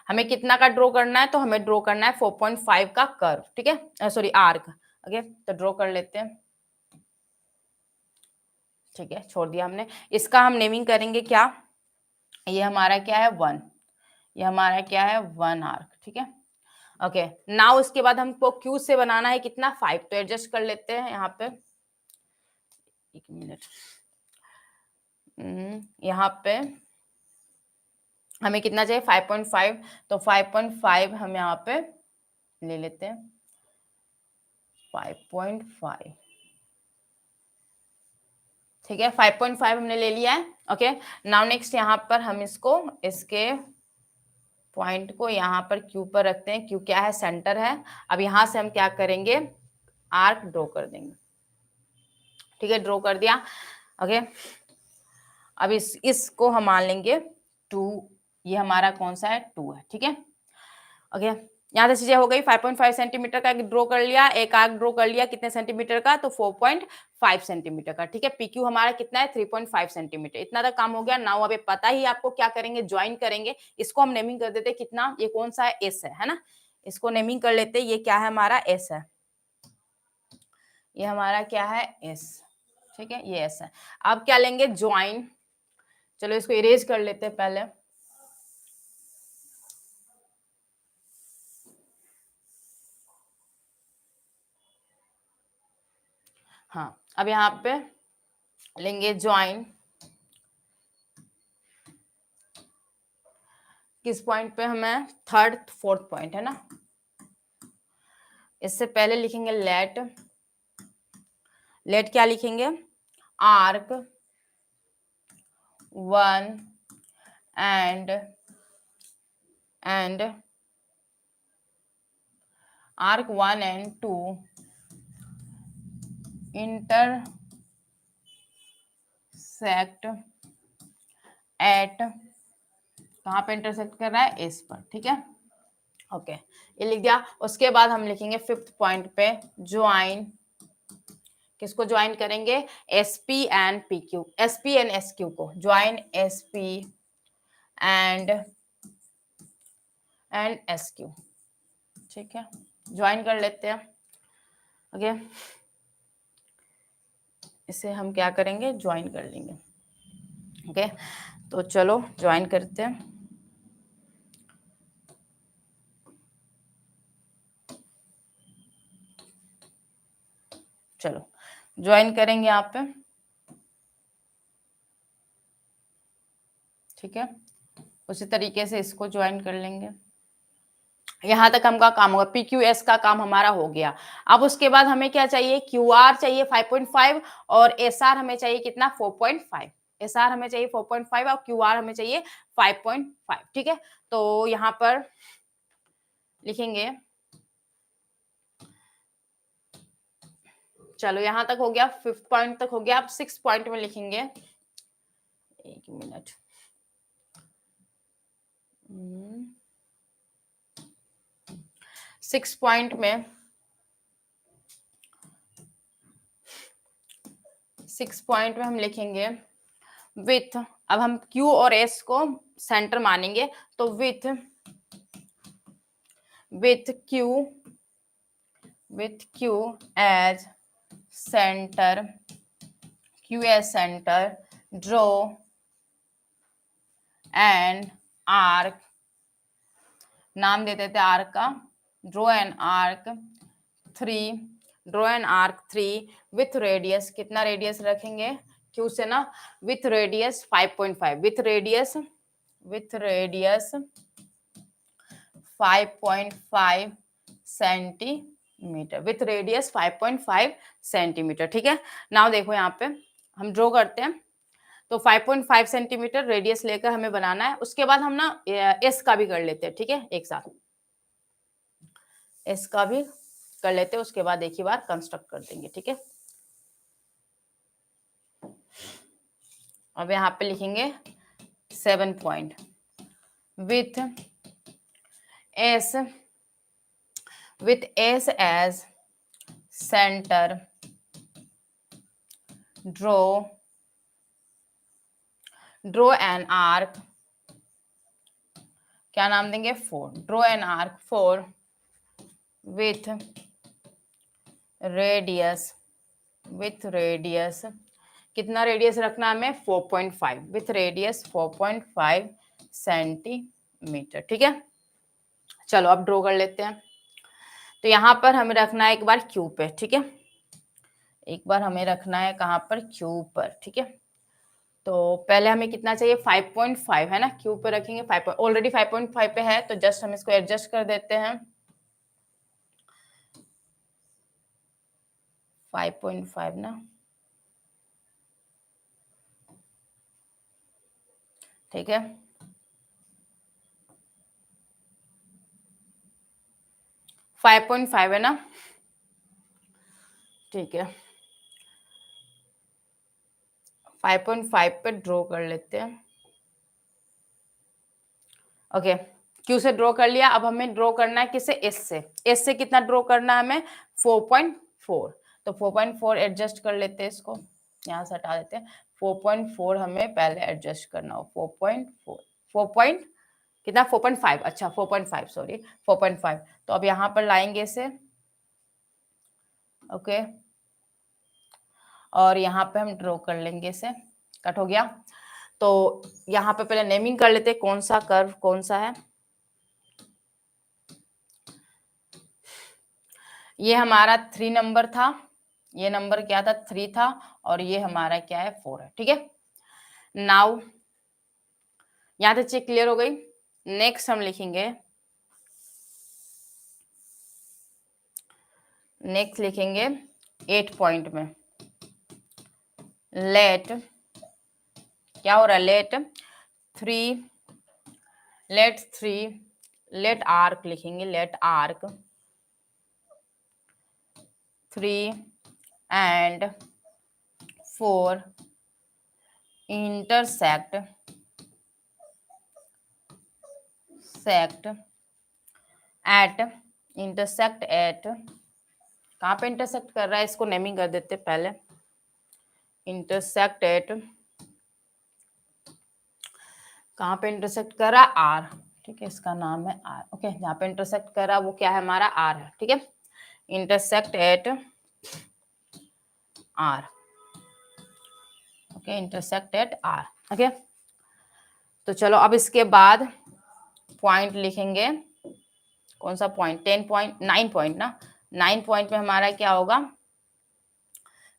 हमें कितना का ड्रॉ करना है, तो हमें ड्रॉ करना है 4.5 का कर्व। ठीक है, सॉरी आर्क। ओके, तो ड्रॉ कर लेते हैं। ठीक है, छोड़ दिया हमने। इसका हम नेमिंग करेंगे क्या, ये हमारा क्या है 1, ये हमारा क्या है 1 आर्क। ठीक है, ओके, नाउ उसके बाद हमको क्यू से बनाना है कितना 5, तो एडजस्ट कर लेते हैं यहाँ पे। एक मिनट, यहाँ पे हमें कितना चाहिए 5.5, तो 5.5 हम यहाँ पे ले लेते हैं 5.5। ठीक है, 5.5 हमने ले लिया है। ओके, नाउ नेक्स्ट यहाँ पर हम इसको इसके पॉइंट को यहाँ पर क्यू पर रखते हैं। क्यू क्या है? सेंटर है। अब यहाँ से हम क्या करेंगे? आर्क ड्रॉ कर देंगे। ठीक है, ड्रॉ कर दिया। ओके, अब इसको हम मान लेंगे 2। ये हमारा कौन सा है? 2 है। ठीक है, ओके, यहाँ से चीजें हो गई। 5.5 सेंटीमीटर का ड्रॉ कर लिया, एक आर्क ड्रॉ कर लिया। कितने सेंटीमीटर का? तो 4.5 सेंटीमीटर का। ठीक है, पीक्यू हमारा कितना है? 3.5 सेंटीमीटर। इतना तक काम हो गया। नाउ अब पता ही आपको क्या करेंगे? ज्वाइन करेंगे। इसको हम नेमिंग कर देते कितना? ये कौन सा है? एस है ना। इसको नेमिंग कर लेते। ये क्या है हमारा? एस है। ये हमारा क्या है? एस। ठीक है, ये एस है। अब क्या लेंगे? ज्वाइन। चलो इसको इरेज कर लेते हैं पहले। हाँ, अब यहाँ पे लेंगे ज्वाइन। किस पॉइंट पे? हमें थर्ड फोर्थ पॉइंट है ना। इससे पहले लिखेंगे लेट। लेट क्या लिखेंगे? Arc 1 and arc 1 and 2 intersect at, कहाँ पे इंटरसेक्ट कर रहा है? एस पर। ठीक है, ओके, ये लिख दिया। उसके बाद हम लिखेंगे फिफ्थ पॉइंट पे ज्वाइन। किसको ज्वाइन करेंगे? SP and PQ, SP and SQ को। Join SP and SQ. ठीक है, ज्वाइन कर लेते हैं। ओके, इसे हम क्या करेंगे? ज्वाइन कर लेंगे। ओके, तो चलो ज्वाइन करते हैं। चलो ज्वाइन करेंगे यहाँ पे। ठीक है, उसी तरीके से इसको ज्वाइन कर लेंगे। यहां तक हमका काम होगा। PQS का काम हमारा हो गया। अब उसके बाद हमें क्या चाहिए? QR चाहिए 5.5 और SR हमें चाहिए कितना? 4.5। SR हमें चाहिए 4.5 और QR हमें चाहिए 5.5। ठीक है, तो यहाँ पर लिखेंगे। चलो यहाँ तक हो गया, फिफ्थ पॉइंट तक हो गया। अब 6 पॉइंट में लिखेंगे। एक मिनट, 6 पॉइंट में 6 पॉइंट में हम लिखेंगे विथ। अब हम Q और S को सेंटर मानेंगे, तो with Q as centre, Q as centre, draw and arc. नाम दे देते आर्क का, draw and arc 3, draw and arc 3 with radius. कितना रेडियस रखेंगे? Q से ना, with radius 5.5, with radius 5.5 centimetre, with radius 5.5 centimetre. ठीक है, नाउ देखो यहाँ पे हम ड्रॉ करते हैं। तो 5.5 सेंटीमीटर रेडियस लेकर हमें बनाना है। उसके बाद हम ना एस का भी कर लेते हैं। ठीक है, एक साथ एस का भी कर लेते हैं। उसके बाद एक ही बार कंस्ट्रक्ट कर देंगे। ठीक है, अब यहाँ पे लिखेंगे 7 point with S as centre, draw an arc. क्या नाम देंगे? 4, draw an arc 4 with radius कितना रेडियस रखना हमें? 4.5, विथ रेडियस 4.5 सेंटीमीटर। ठीक है, चलो अब ड्रॉ कर लेते हैं। तो यहाँ पर हमें रखना है एक बार Q पे। ठीक है, एक बार हमें रखना है कहाँ पर? Q पर। ठीक है, तो पहले हमें कितना चाहिए? 5.5 है ना। Q पे रखेंगे 5, ऑलरेडी 5.5 पे है, तो जस्ट हम इसको एडजस्ट कर देते हैं। 5.5 ना, ठीक है, फाइव 5.5 है ना, ठीक है, 5.5 पे ड्रॉ कर लेते हैं। ओके, क्यू से ड्रॉ कर लिया। अब हमें ड्रॉ करना है किसे, एस से। एस से कितना ड्रॉ करना है हमें, 4.4। तो 4.4 एडजस्ट कर लेते हैं, इसको यहाँ से हटा देते हैं। 4.4 हमें पहले एडजस्ट करना हो, 4.4 कितना, 4.5, अच्छा 4.5, सॉरी 4.5। तो अब यहाँ पर लाएंगे इसे, ओके, और यहाँ पे हम ड्रॉ कर लेंगे इसे। कट हो गया। तो यहाँ पे पहले नेमिंग कर लेते हैं, कौन सा कर्व कौन सा है। ये हमारा 3 नंबर था, ये नंबर क्या था, 3 था, और ये हमारा क्या है, 4 है। ठीक है, नाउ यहां तक चीज क्लियर हो गई। नेक्स्ट हम लिखेंगे, नेक्स्ट लिखेंगे 8 पॉइंट में, लेट क्या हो रहा है, लेट आर्क लिखेंगे, let arc 3 and 4 intersect at कहाँ पे इंटरसेक्ट कर रहा है, इसको नेमिंग कर देते पहले। इंटरसेक्ट एट, कहाँ पे इंटरसेक्ट कर रहा है, आर। ठीक है, इसका नाम है आर। ओके, यहाँ पे इंटरसेक्ट कर रहा है वो क्या है, हमारा आर है। ठीक है, intersect at R, okay, intersect at R. Okay, तो चलो अब इसके बाद पॉइंट लिखेंगे, कौन सा पॉइंट, 10 पॉइंट, 9 पॉइंट ना, 9 पॉइंट में हमारा क्या होगा,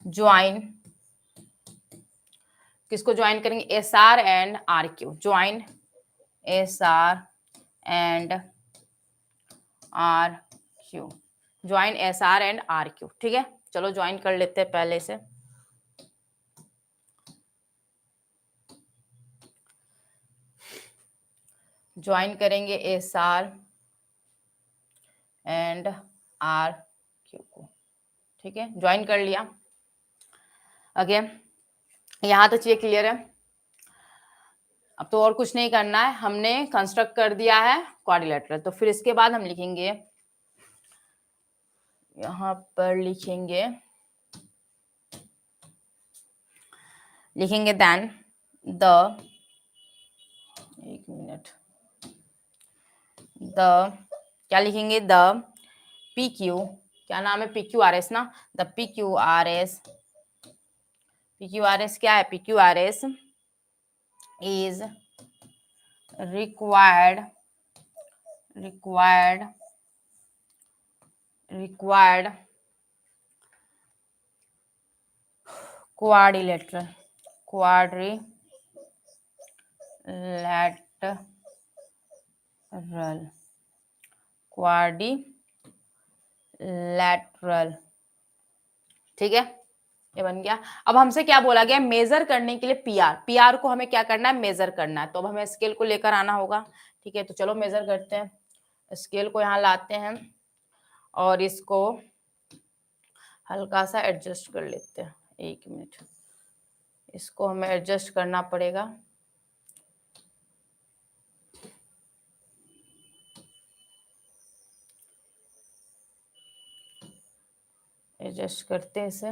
ज्वाइन, किसको ज्वाइन करेंगे, S R and R Q, join S R and R Q, join S R and R Q. ठीक है, चलो ज्वाइन कर लेते हैं पहले से। ज्वाइन करेंगे S R and R Q को। ठीक है, ज्वाइन कर लिया। अगेन यहां तक ये क्लियर है। अब तो और कुछ नहीं करना है, हमने कंस्ट्रक्ट कर दिया है क्वाड्रिलेटरल। तो फिर इसके बाद हम लिखेंगे, यहां पर लिखेंगे देन द, एक मिनट, द क्या लिखेंगे, द पी क्यू, क्या नाम है, पी क्यू आर एस ना, the P Q R S, क्या है, P Q R S is required quadrilateral quadrilateral. ठीक है, ये बन गया। अब हमसे क्या बोला गया, मेजर करने के लिए पीआर को हमें क्या करना है, मेजर करना है। तो अब हमें स्केल को लेकर आना होगा। ठीक है, तो चलो मेजर करते हैं। स्केल को यहाँ लाते हैं और इसको हल्का सा एडजस्ट कर लेते हैं। एक मिनट, इसको हमें एडजस्ट करना पड़ेगा। एडजस्ट करते हैं इसे।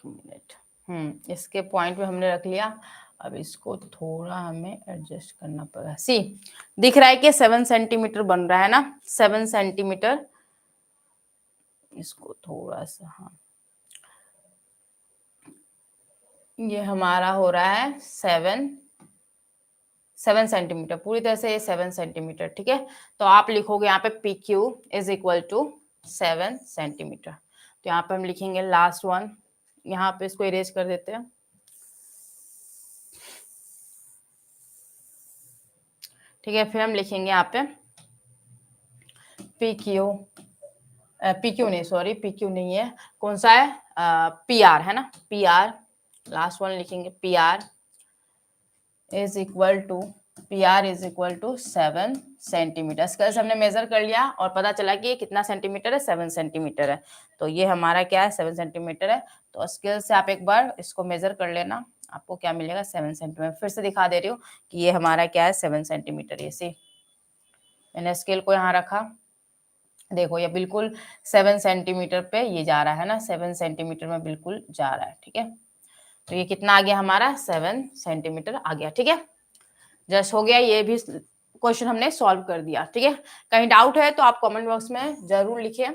मिनट, इसके पॉइंट पे हमने रख लिया। अब इसको थोड़ा हमें एडजस्ट करना पड़ेगा। सी दिख रहा है कि 7 सेंटीमीटर बन रहा है ना, 7 सेंटीमीटर। इसको थोड़ा सा, हाँ, ये हमारा हो रहा है 7 सेंटीमीटर, पूरी तरह से ये 7 सेंटीमीटर। ठीक है, तो आप लिखोगे यहाँ पे P Q is equal to 7 centimetre. तो यहाँ पे हम लिखेंगे लास्ट वन, यहाँ पे इसको इरेज कर देते हैं। ठीक है, फिर हम लिखेंगे यहाँ पे पी क्यू PQ नहीं, सॉरी PQ नहीं है, कौन सा है, PR है ना, PR लास्ट वन लिखेंगे, PR is equal to 7 centimetre. Scale से हमने मेजर कर लिया और पता चला कि ये कितना सेंटीमीटर है, 7 सेंटीमीटर है। तो ये हमारा क्या है, 7 सेंटीमीटर है। तो स्केल से आप एक बार इसको मेजर कर लेना, आपको क्या मिलेगा, 7 सेंटीमीटर। फिर से दिखा दे रही हूँ कि ये हमारा क्या है, 7 सेंटीमीटर। ये सी मैंने स्केल को यहाँ रखा, देखो ये बिल्कुल 7 सेंटीमीटर पे ये जा रहा है ना, 7 सेंटीमीटर में बिल्कुल जा रहा है, ठीक है। तो ये कितना आ गया हमारा, 7 सेंटीमीटर आ गया, ठीक है। जस्ट हो गया, ये भी क्वेश्चन हमने सॉल्व कर दिया, ठीक है। कहीं डाउट है तो आप कमेंट बॉक्स में जरूर लिखिए,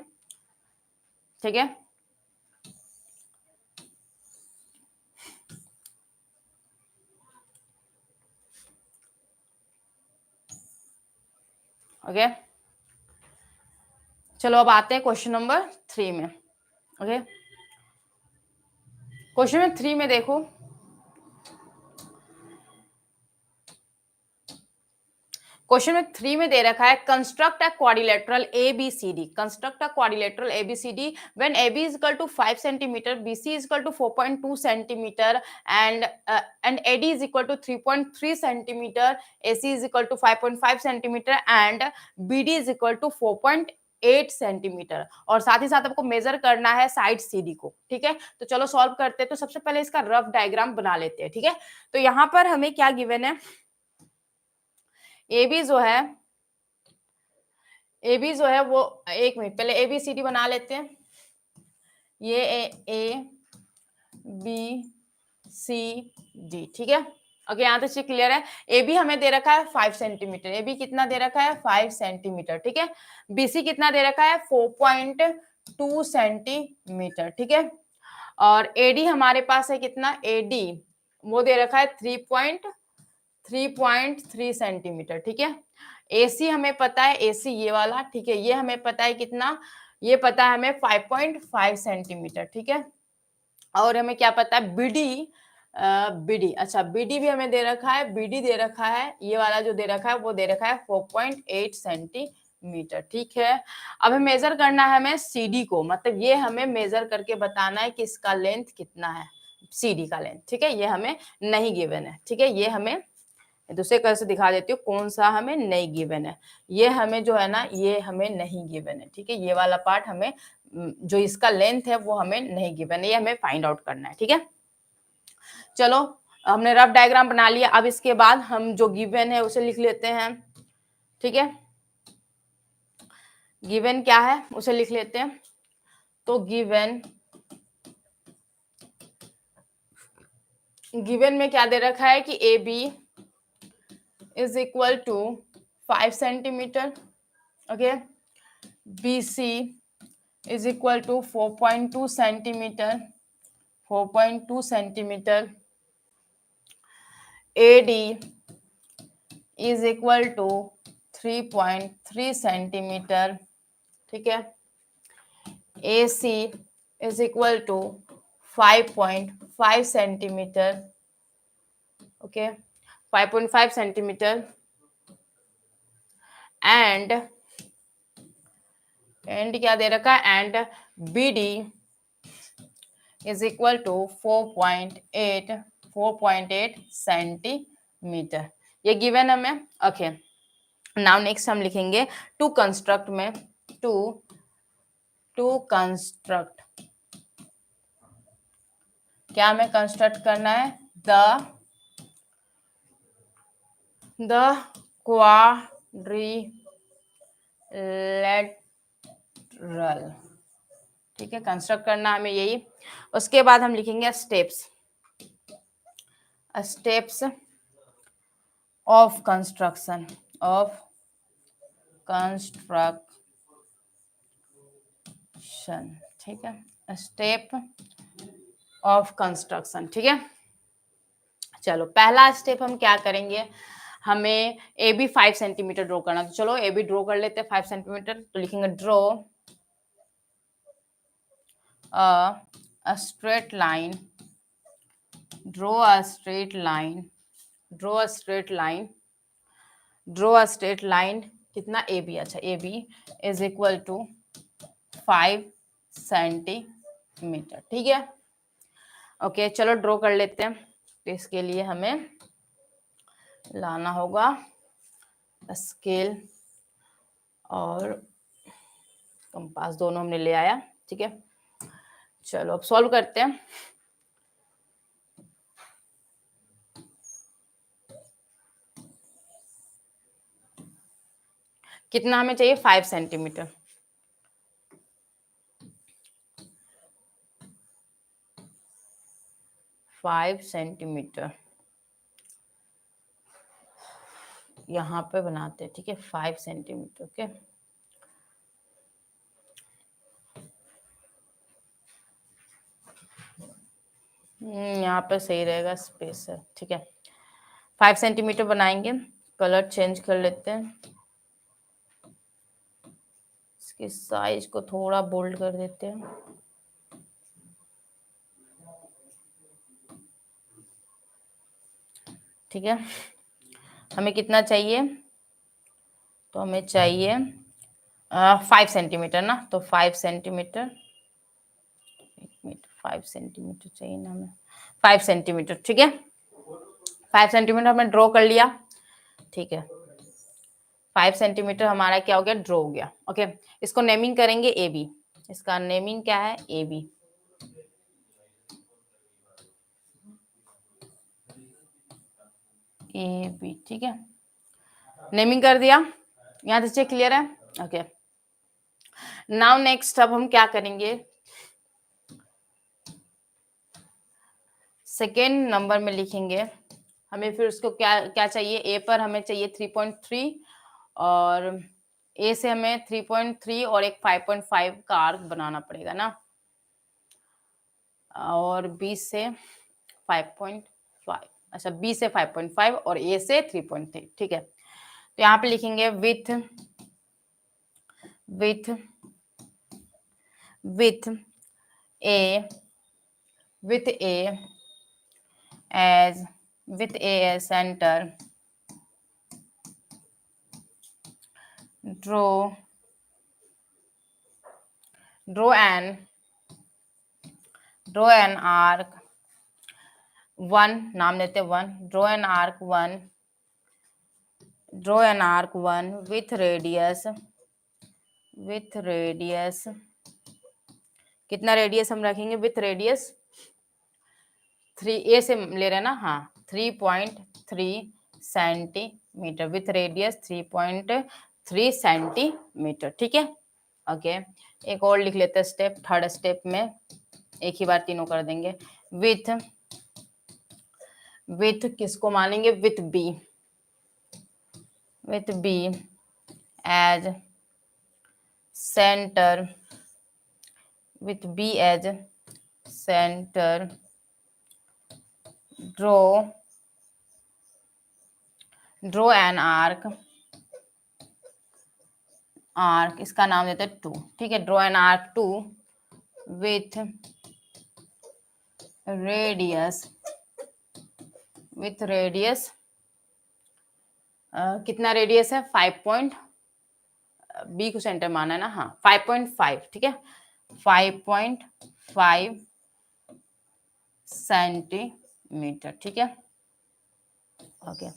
ठीक है। ओके, चलो अब आते हैं क्वेश्चन नंबर 3 में। ओके, क्वेश्चन नंबर 3 में देखो, क्वेश्चन में 3 में दे रखा है construct a quadrilateral ABCD, construct a quadrilateral ABCD when AB is equal to 5 centimeter, BC is equal to 4.2 centimeter and AD is equal to 3.3 centimeter, AC is equal to 5.5 centimeter and BD is equal to 4.8 centimetre. और साथ ही साथ आपको major करना है side CD को, ठीक है। तो चलो सॉल्व करते हैं। तो सबसे पहले इसका रफ डायग्राम बना लेते हैं, ठीक है। तो यहाँ पर हमें क्या गिवन है, AB जो है वो, एक मिनट पहले ABCD बना लेते हैं। ये A B C D, ठीक है। ओके, यहाँ तक क्लियर है। AB हमें दे रखा है 5 सेंटीमीटर, AB कितना दे रखा है, 5 सेंटीमीटर, ठीक है। BC कितना दे रखा है, 4.2 सेंटीमीटर, ठीक है। और AD हमारे पास है कितना, AD वो दे रखा है 3.3 सेंटीमीटर, ठीक है। AC हमें पता है, AC ये वाला, ठीक है, ये हमें पता है कितना, ये पता है हमें 5.5 सेंटीमीटर, ठीक है। और हमें क्या पता है, BD, अच्छा BD भी हमें दे रखा है, BD दे रखा है, ये वाला जो दे रखा है वो दे रखा है 4.8 सेंटीमीटर, ठीक है। अब हमें मेजर करना है हमें CD को, मतलब ये हमें मेजर करके बताना है कि इसका लेंथ कितना है, CD का लेंथ, ठीक है। ये हमें नहीं गिवन है, ठीक है। ये हमें दूसरे कलर से दिखा देती हूँ कौन सा हमें नहीं गिवन है। ये हमें जो है ना, ये हमें नहीं गिवन है, ठीक है। ये वाला पार्ट हमें, जो इसका लेंथ है वो हमें नहीं गिवन है, ये हमें फाइंड आउट करना है, ठीक है। चलो हमने रफ डायग्राम बना लिया। अब इसके बाद हम जो गिवन है उसे लिख लेते हैं, ठीक है। गिवन क्या है उसे लिख लेते हैं। तो गिवन में क्या दे रखा है कि AB is equal to 5 centimetre, okay. BC is equal to 4.2 centimetre, 4.2 centimetre. AD is equal to 3.3 centimetre, ठीक है। AC is equal to 5.5 centimetre, okay, 5.5 centimetre. And क्या दे रखा है, and BD is equal to 4.8 centimetre. ये given हमें, okay. Now next हम लिखेंगे to construct में, टू कंस्ट्रक्ट, क्या हमें कंस्ट्रक्ट करना है, द क्वाड्रिलेटरल, ठीक है। कंस्ट्रक्ट करना हमें यही। उसके बाद हम लिखेंगे स्टेप्स ऑफ कंस्ट्रक्शन, ठीक है। स्टेप ऑफ कंस्ट्रक्शन, ठीक है। चलो पहला स्टेप हम क्या करेंगे, हमें AB 5 सेंटीमीटर ड्रॉ करना। तो चलो AB ड्रॉ कर लेते हैं 5 सेंटीमीटर। तो लिखेंगे draw a straight line, draw a straight line, कितना AB, अच्छा AB is equal to 5 centimetre. ठीक है, ओके चलो ड्रॉ कर लेते हैं। तो इसके लिए हमें लाना होगा स्केल और कंपास, दोनों हमने ले आया। ठीक है, चलो अब सॉल्व करते हैं। कितना हमें चाहिए? 5 सेंटीमीटर। फाइव सेंटीमीटर यहाँ पे बनाते हैं। ठीक है, 5 सेंटीमीटर। ओके, यहाँ पे सही रहेगा, स्पेस है। ठीक है, 5 सेंटीमीटर बनाएंगे। कलर चेंज कर लेते हैं, इसकी साइज को थोड़ा बोल्ड कर देते हैं। ठीक है, हमें कितना चाहिए? तो हमें चाहिए 5 सेंटीमीटर ना, तो 5 सेंटीमीटर, 5 सेंटीमीटर चाहिए ना हमें, 5 सेंटीमीटर। ठीक है, 5 सेंटीमीटर हमने ड्रॉ कर लिया। ठीक है, 5 सेंटीमीटर हमारा क्या हो गया? ड्रॉ हो गया। ओके, इसको नेमिंग करेंगे ए बी। इसका नेमिंग क्या है? A B. ए बी, ठीक है, नेमिंग कर दिया। यहाँ से चेक क्लियर है? ओके, नाउ नेक्स्ट अब हम क्या करेंगे? सेकेंड नंबर में लिखेंगे। हमें फिर उसको क्या क्या चाहिए? ए पर हमें चाहिए 3.3 और ए से हमें 3.3 और एक 5.5 का आर्क बनाना पड़ेगा ना, और बी से 5.5। अच्छा, बी से 5.5 और ए से 3.3। ठीक है, तो यहाँ पे लिखेंगे with with with A with A as center, draw an arc 1, नाम देते 1, draw an arc 1 with radius कितना रेडियस हम रखेंगे? विथ रेडियस 3, ए से ले रहे हैं ना, हाँ, 3.3 सेंटीमीटर, विथ रेडियस 3.3 सेंटीमीटर। ठीक है, ओके, एक और लिख लेते हैं स्टेप। थर्ड स्टेप में एक ही बार तीनों कर देंगे। विथ किसको मानेंगे? With B as centre, with B as center, draw an arc, इसका नाम देते हैं 2। ठीक है, draw an arc 2 with radius कितना रेडियस है? 5 बी को सेंटर माना है ना, हाँ, 5.5। ठीक है, 5.5 सेंटीमीटर। ठीक है, ओके,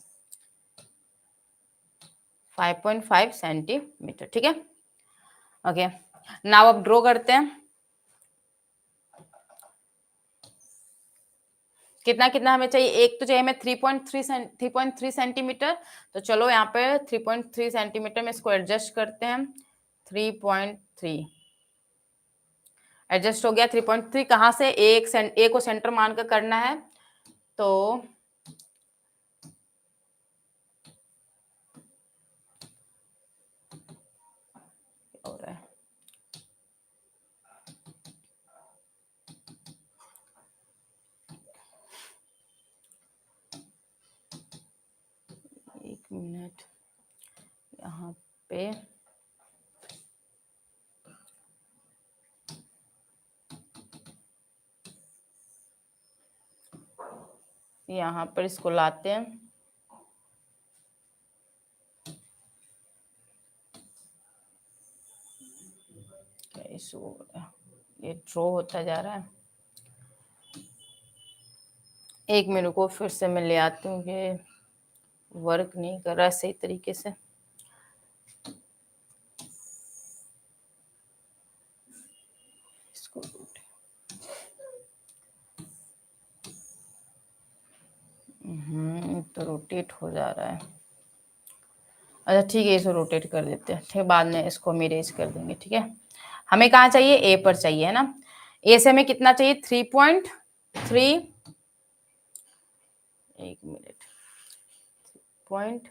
5.5 सेंटीमीटर। ठीक है, ओके, नाउ अब ड्रॉ करते हैं। कितना कितना हमें चाहिए? एक तो चाहिए हमें 3.3 सेंटीमीटर। तो चलो यहाँ पे 3.3 सेंटीमीटर में इसको एडजस्ट करते हैं। 3.3 एडजस्ट हो गया। 3.3 कहाँ से? ए को सेंटर मानकर करना है, तो हो रहा है, एक मिनट, यहाँ पे यहाँ पर इसको लाते हैं। ये ड्रॉ होता जा रहा है। एक मिनट को फिर से मैं ले आती हूँ, ये वर्क नहीं कर रहा है सही तरीके से। इसको तो रोटेट हो जा रहा है। अच्छा ठीक है, इसको रोटेट कर देते हैं, ठीक है, बाद में इसको हम इरेज कर देंगे। ठीक है, हमें कहाँ चाहिए, ए पर चाहिए, है ना। ए से हमें कितना चाहिए, 3.3, एक मिनट, पॉइंट,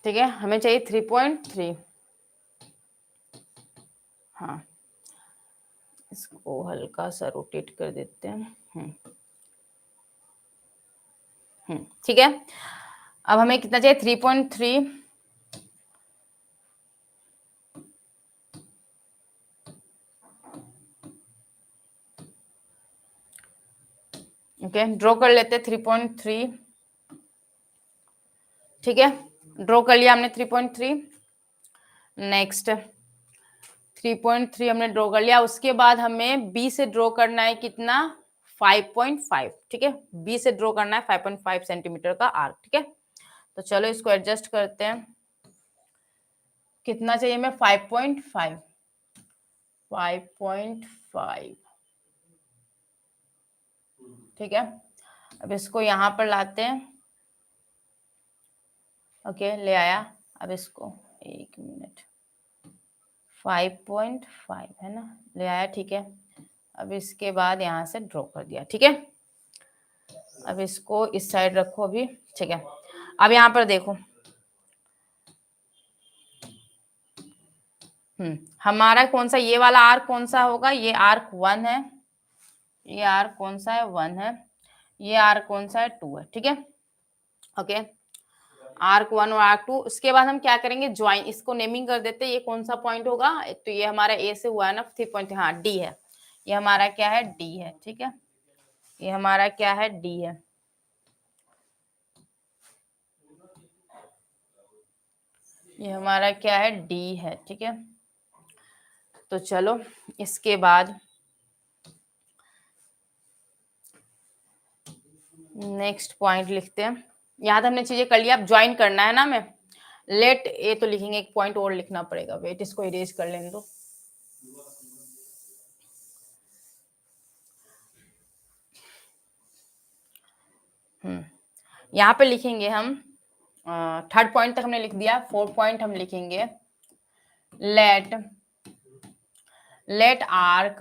ठीक है, हमें चाहिए 3.3। हाँ, इसको हल्का सा रोटेट कर देते हैं। ठीक है, अब हमें कितना चाहिए, 3.3। ओके, ड्रॉ कर लेते हैं 3.3। ठीक है, ड्रॉ कर लिया हमने 3.3। नेक्स्ट 3.3 हमने ड्रॉ कर लिया। उसके बाद हमें बी से ड्रॉ करना है कितना, 5.5। ठीक है, बी से ड्रॉ करना है 5.5 सेंटीमीटर का आर्क। ठीक है, तो चलो इसको एडजस्ट करते हैं। कितना चाहिए हमें, 5.5। ठीक है, अब इसको यहां पर लाते हैं। ओके, ले आया। अब इसको एक मिनट, 5.5 है ना, ले आया। ठीक है, अब इसके बाद यहां से ड्रॉ कर दिया। ठीक है, अब इसको इस साइड रखो अभी। ठीक है, अब यहां पर देखो, हमारा कौन सा, ये वाला आर्क कौन सा होगा, ये आर्क 1 है। ये आर्क कौन सा है, 1 है। ये आर्क कौन सा है, 2 है। ठीक है, ओके, आर्क 1 और आर्क 2। उसके बाद हम क्या करेंगे, ज्वाइन, इसको नेमिंग कर देते हैं। ये कौन सा पॉइंट होगा, तो ये हमारा ए से हुआ है ना 3 पॉइंट, हाँ डी है। ये हमारा क्या है, डी है। ठीक है, ये हमारा क्या है, डी है। ये हमारा क्या है, डी है। ठीक है, तो चलो इसके बाद नेक्स्ट पॉइंट लिखते हैं। यहाँ तो हमने चीजें कर लिया, अब ज्वाइन करना है ना हमें। लेट ए तो लिखेंगे, एक पॉइंट और लिखना पड़ेगा, वेट, इसको इरेज कर लेने दो। यहाँ पे लिखेंगे हम, थर्ड पॉइंट तक हमने लिख दिया। 4 पॉइंट हम लिखेंगे, लेट आर्क,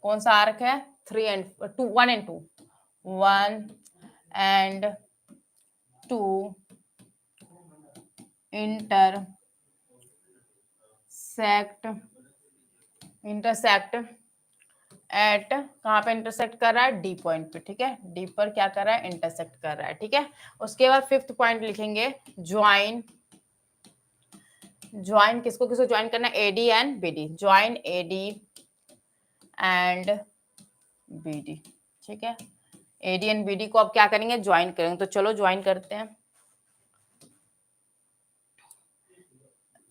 कौन सा आर्क है, 1 and 2, 1 and 2 इंटरसेक्ट एट, कहाँ पे इंटरसेक्ट कर रहा है, डी पॉइंट पे। ठीक है, डी पर क्या कर रहा है, इंटरसेक्ट कर रहा है। ठीक है, उसके बाद 5th पॉइंट लिखेंगे, ज्वाइन किसको किसको ज्वाइन करना है, AD and BD, join AD and BD. ठीक है, एडी एंड बीडी को अब क्या करेंगे, ज्वाइन करेंगे। तो चलो ज्वाइन करते हैं,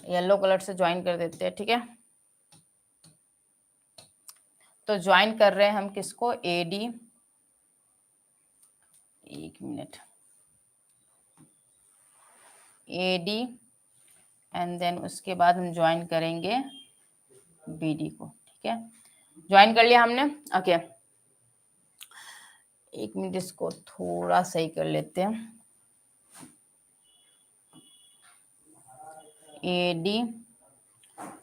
येलो कलर से ज्वाइन कर देते हैं। ठीक है, तो ज्वाइन कर रहे हैं हम किसको, एडी, एक मिनट, एडी एंड देन उसके बाद हम ज्वाइन करेंगे बीडी को। ठीक है, ज्वाइन कर लिया हमने। ओके, एक मिनट, इसको थोड़ा सही कर लेते हैं। एडी,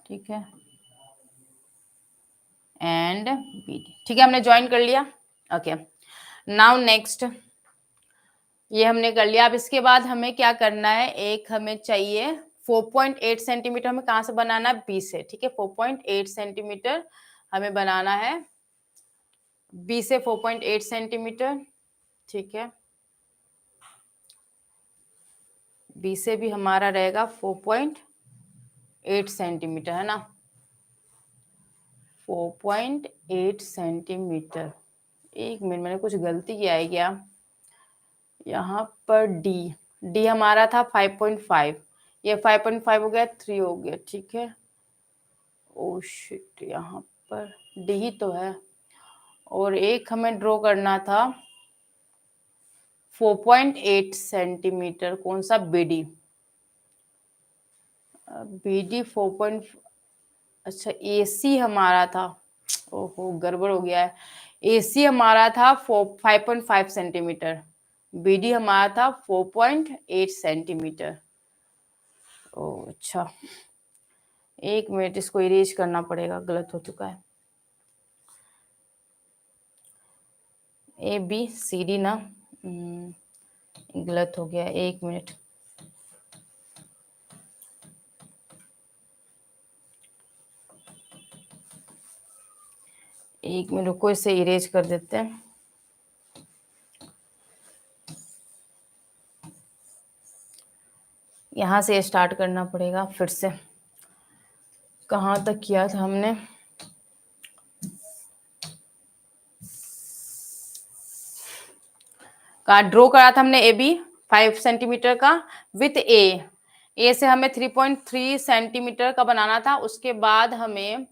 ठीक है, एंड बीडी। ठीक है, हमने ज्वाइन कर लिया। ओके, नाउ नेक्स्ट, ये हमने कर लिया। अब इसके बाद हमें क्या करना है, एक हमें चाहिए 4.8 सेंटीमीटर, हमें कहाँ से बनाना है, बी से। ठीक है, 4.8 सेंटीमीटर हमें बनाना है बी से, 4.8 सेंटीमीटर। ठीक है, बी से भी हमारा रहेगा 4.8 सेंटीमीटर, है ना, 4.8 सेंटीमीटर। एक मिनट, मैंने कुछ गलती किया है क्या, यहाँ पर डी हमारा था 5.5, ये 5.5 हो गया, 3 हो गया, ठीक है। ओ शिट, यहाँ पर डी ही तो है, और एक हमें ड्रॉ करना था 4.8 सेंटीमीटर, कौन सा, बीडी। बीडी 4. अच्छा, एसी हमारा था, ओहो गड़बड़ हो गया है। एसी हमारा था 5.5 सेंटीमीटर, बीडी हमारा था 4.8 सेंटीमीटर। ओ अच्छा, 1 मिनट, इसको इरेज करना पड़ेगा, गलत हो चुका है। ए बी सी डी ना, गलत हो गया, 1 मिनट। एक मिनट रुको, इसे इरेज कर देते हैं। यहाँ से स्टार्ट करना पड़ेगा फिर से, कहाँ तक किया था हमने। का ड्रॉ करा था हमने ए बी 5 सेंटीमीटर का विथ ए से हमें 3.3 सेंटीमीटर का बनाना था। उसके बाद हमें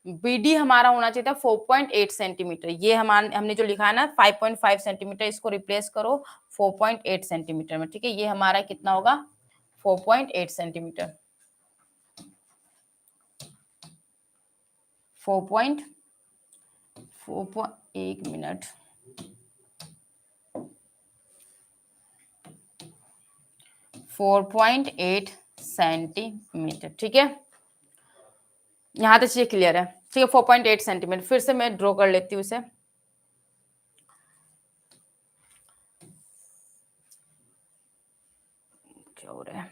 बीडी हमारा होना चाहिए था 4.8 सेंटीमीटर। ये हमने जो लिखा है ना 5.5 सेंटीमीटर, इसको रिप्लेस करो 4.8 सेंटीमीटर में, ठीक है। ये हमारा कितना होगा, 4.8 सेंटीमीटर। 1 मिनट, 4.8 सेंटीमीटर, ठीक है। यहां तक चीजें क्लियर है, ठीक है। 4.8 सेंटीमीटर, फिर से मैं ड्रॉ कर लेती हूँ इसे। क्या हो रहा है,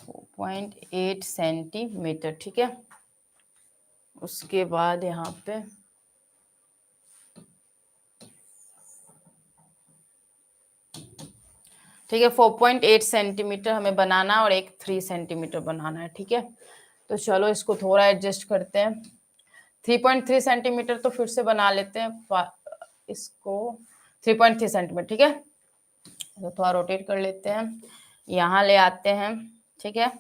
4.8 सेंटीमीटर, ठीक है। उसके बाद यहाँ पे ठीक है, 4.8 सेंटीमीटर हमें बनाना है और एक 3 सेंटीमीटर बनाना है, ठीक है। तो चलो इसको थोड़ा एडजस्ट करते हैं। 3.3 सेंटीमीटर तो फिर से बना लेते हैं इसको, 3.3 सेंटीमीटर, ठीक है। तो थोड़ा रोटेट कर लेते हैं, यहाँ ले आते हैं, ठीक है।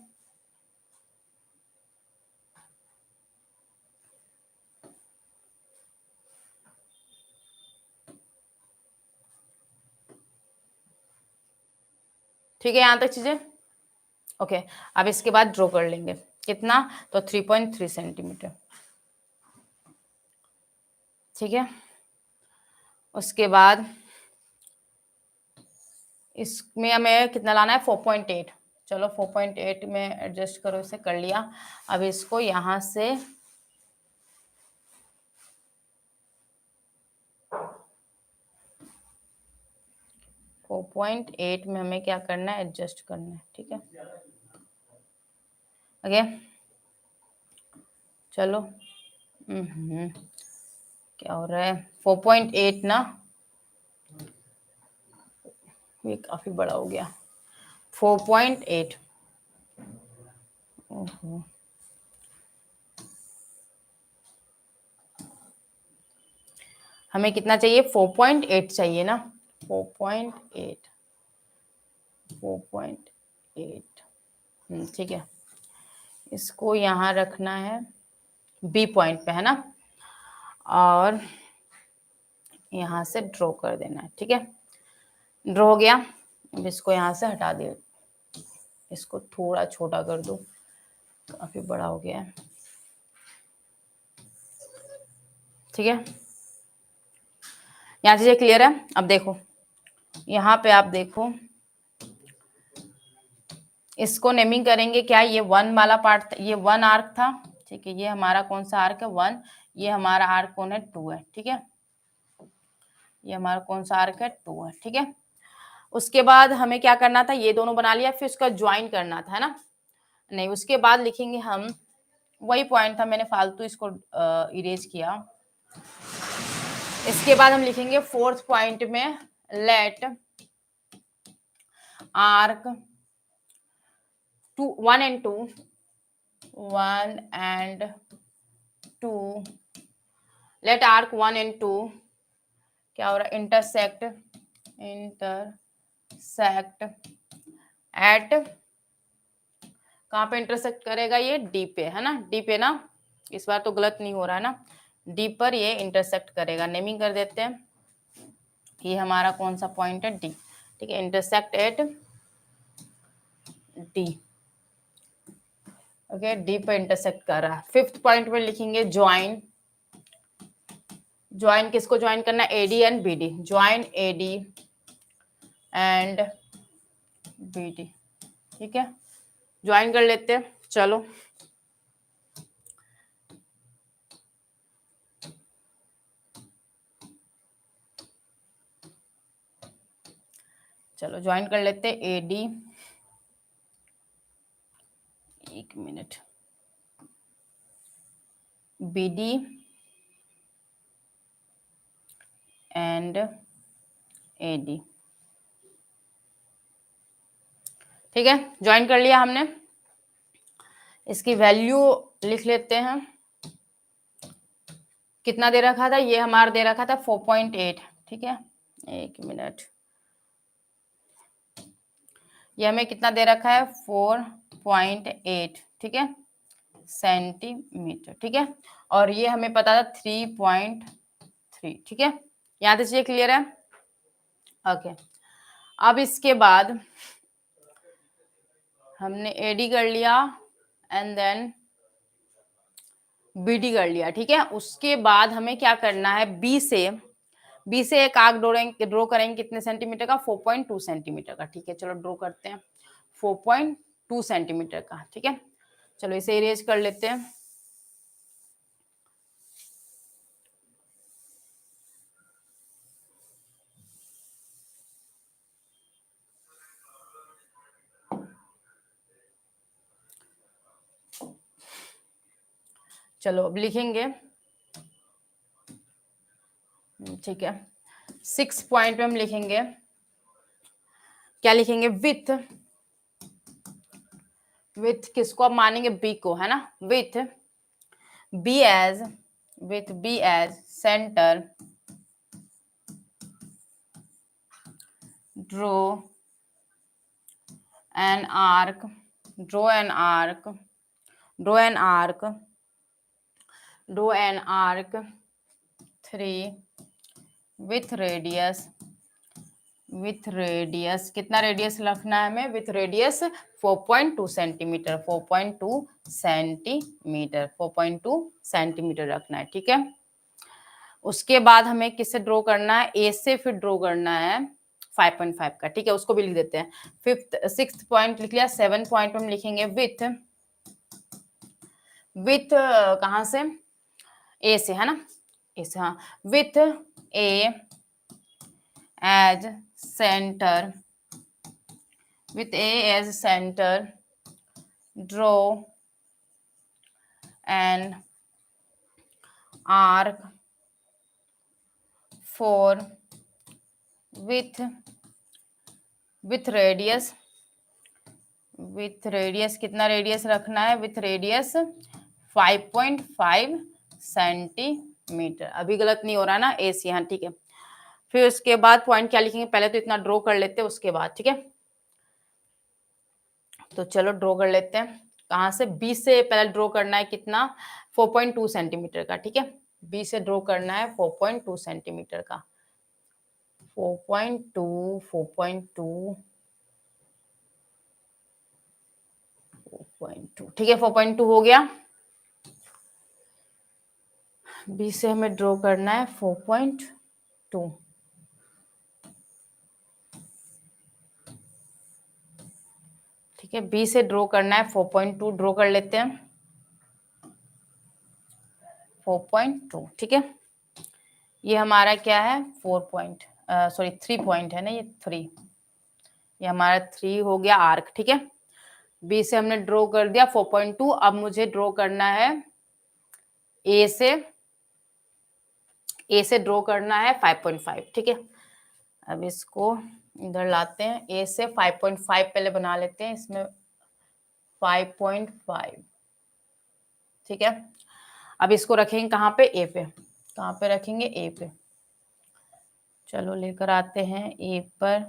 ठीक है, यहाँ तक चीजें ओके। अब इसके बाद ड्रॉ कर लेंगे कितना, तो 3.3 सेंटीमीटर, ठीक है। उसके बाद इसमें हमें कितना लाना है, 4.8। चलो 4.8 में एडजस्ट करो, इसे कर लिया। अब इसको यहां से फोर 4.8 में हमें क्या करना है, एडजस्ट करना है, ठीक है। ओके चलो, क्या हो रहा है, 4.8 ना, ये काफी बड़ा हो गया, 4.8। हमें कितना चाहिए, 4.8 चाहिए ना, 4.8, 4.8, ठीक है। इसको यहाँ रखना है बी पॉइंट पे, है ना, और यहाँ से ड्रॉ कर देना है, ठीक है। ड्रॉ हो गया। अब इसको यहाँ से हटा दे, इसको थोड़ा छोटा कर दो, काफी बड़ा हो गया है, ठीक है। यहाँ चीजें क्लियर है। अब देखो यहाँ पे, आप देखो इसको नेमिंग करेंगे क्या, ये 1 वाला पार्ट, ये 1 आर्क था, ठीक है। ये हमारा कौन सा आर्क है, 1। ये हमारा आर्क कौन है, 2 है, ठीक है। ये हमारा कौन सा आर्क है, 2 है, ठीक है। उसके बाद हमें क्या करना था, ये दोनों बना लिया, फिर उसका ज्वाइन करना था, है ना। नहीं, उसके बाद लिखेंगे हम, वही पॉइंट था, मैंने फालतू इसको इरेज किया। इसके बाद हम लिखेंगे 4th पॉइंट में, late arc 1 and 2, 1 and 2, let arc 1 and 2 क्या हो रहा है, इंटरसेक्ट एट, कहाँ पे इंटरसेक्ट करेगा ये, डी पे, है ना, डी पे ना, इस बार तो गलत नहीं हो रहा है ना, डी पर ये इंटरसेक्ट करेगा। नेमिंग कर देते हैं, ये हमारा कौन सा पॉइंट है, डी, ठीक है, intersect eight D, okay, D पर इंटरसेक्ट कर रहा है। फिफ्थ पॉइंट में लिखेंगे ज्वाइन, ज्वाइन किसको ज्वाइन करना है, AD and BD, join AD and BD, ठीक है, ज्वाइन कर लेते हैं। चलो चलो ज्वाइन कर लेते हैं, एडी, एक मिनट, बीडी एंड एडी, ठीक है, ज्वाइन कर लिया हमने। इसकी वैल्यू लिख लेते हैं, कितना दे रखा था, ये हमारा दे रखा था 4.8, ठीक है, एक मिनट, ये हमें कितना दे रखा है, 4.8, ठीक है, सेंटीमीटर, ठीक है, और ये हमें पता था 3.3, ठीक है, यहाँ तक ये क्लियर है, ओके। अब इसके बाद हमने एडी कर लिया एंड देन बीडी कर लिया, ठीक है, उसके बाद हमें क्या करना है, बी से एक आर्क ड्रॉ करेंगे कितने सेंटीमीटर का, 4.2 सेंटीमीटर का, ठीक है, चलो ड्रॉ करते हैं 4.2 सेंटीमीटर का, ठीक है, चलो इसे इरेज कर लेते हैं। चलो अब लिखेंगे, ठीक है, 6 पॉइंट में हम लिखेंगे, क्या लिखेंगे, विथ किसको आप मानेंगे, बी को, है ना, with B as centre, draw an arc, draw an arc 3 with radius कितना रेडियस रखना है हमें, विथ रेडियस 4.2 सेंटीमीटर, 4.2 सेंटीमीटर रखना है, ठीक है। उसके बाद हमें किससे ड्रॉ करना है, ए से फिर ड्रॉ करना है 5.5 का, ठीक है, उसको भी लिख देते हैं। सिक्स्थ पॉइंट लिख लिया, 7 पॉइंट हम लिखेंगे विथ कहां से, ए से, है ना, ए से, हाँ, with A as centre, draw an arc 4 with radius कितना रेडियस रखना है, विथ रेडियस 5.5 सेंटीमीटर, अभी गलत नहीं हो रहा ना, ए सी, हाँ, ठीक है। फिर उसके बाद पॉइंट क्या लिखेंगे, पहले तो इतना ड्रॉ कर लेते हैं उसके बाद, ठीक है, तो चलो ड्रॉ कर लेते हैं, कहां से, बी से पहले ड्रॉ करना है कितना, 4.2 सेंटीमीटर का, ठीक है, बी से ड्रॉ करना है 4.2 सेंटीमीटर का, 4.2, ठीक है, 4.2 हो गया, बी से हमें ड्रॉ करना है 4.2, ठीक है, बी से ड्रॉ करना है 4.2, ड्रॉ कर लेते हैं 4.2, ठीक है, ये हमारा क्या है, 3 पॉइंट है ना, ये 3, ये हमारा 3 हो गया आर्क, ठीक है, बी से हमने ड्रॉ कर दिया 4.2, अब मुझे ड्रॉ करना है ए से ड्रॉ करना है 5.5, ठीक है, अब इसको इधर लाते हैं, ए से 5.5 पहले बना लेते हैं, इसमें 5.5, ठीक है, अब इसको रखेंगे कहाँ पे, ए पे, कहाँ पे रखेंगे, ए पे, चलो लेकर आते हैं ए पर,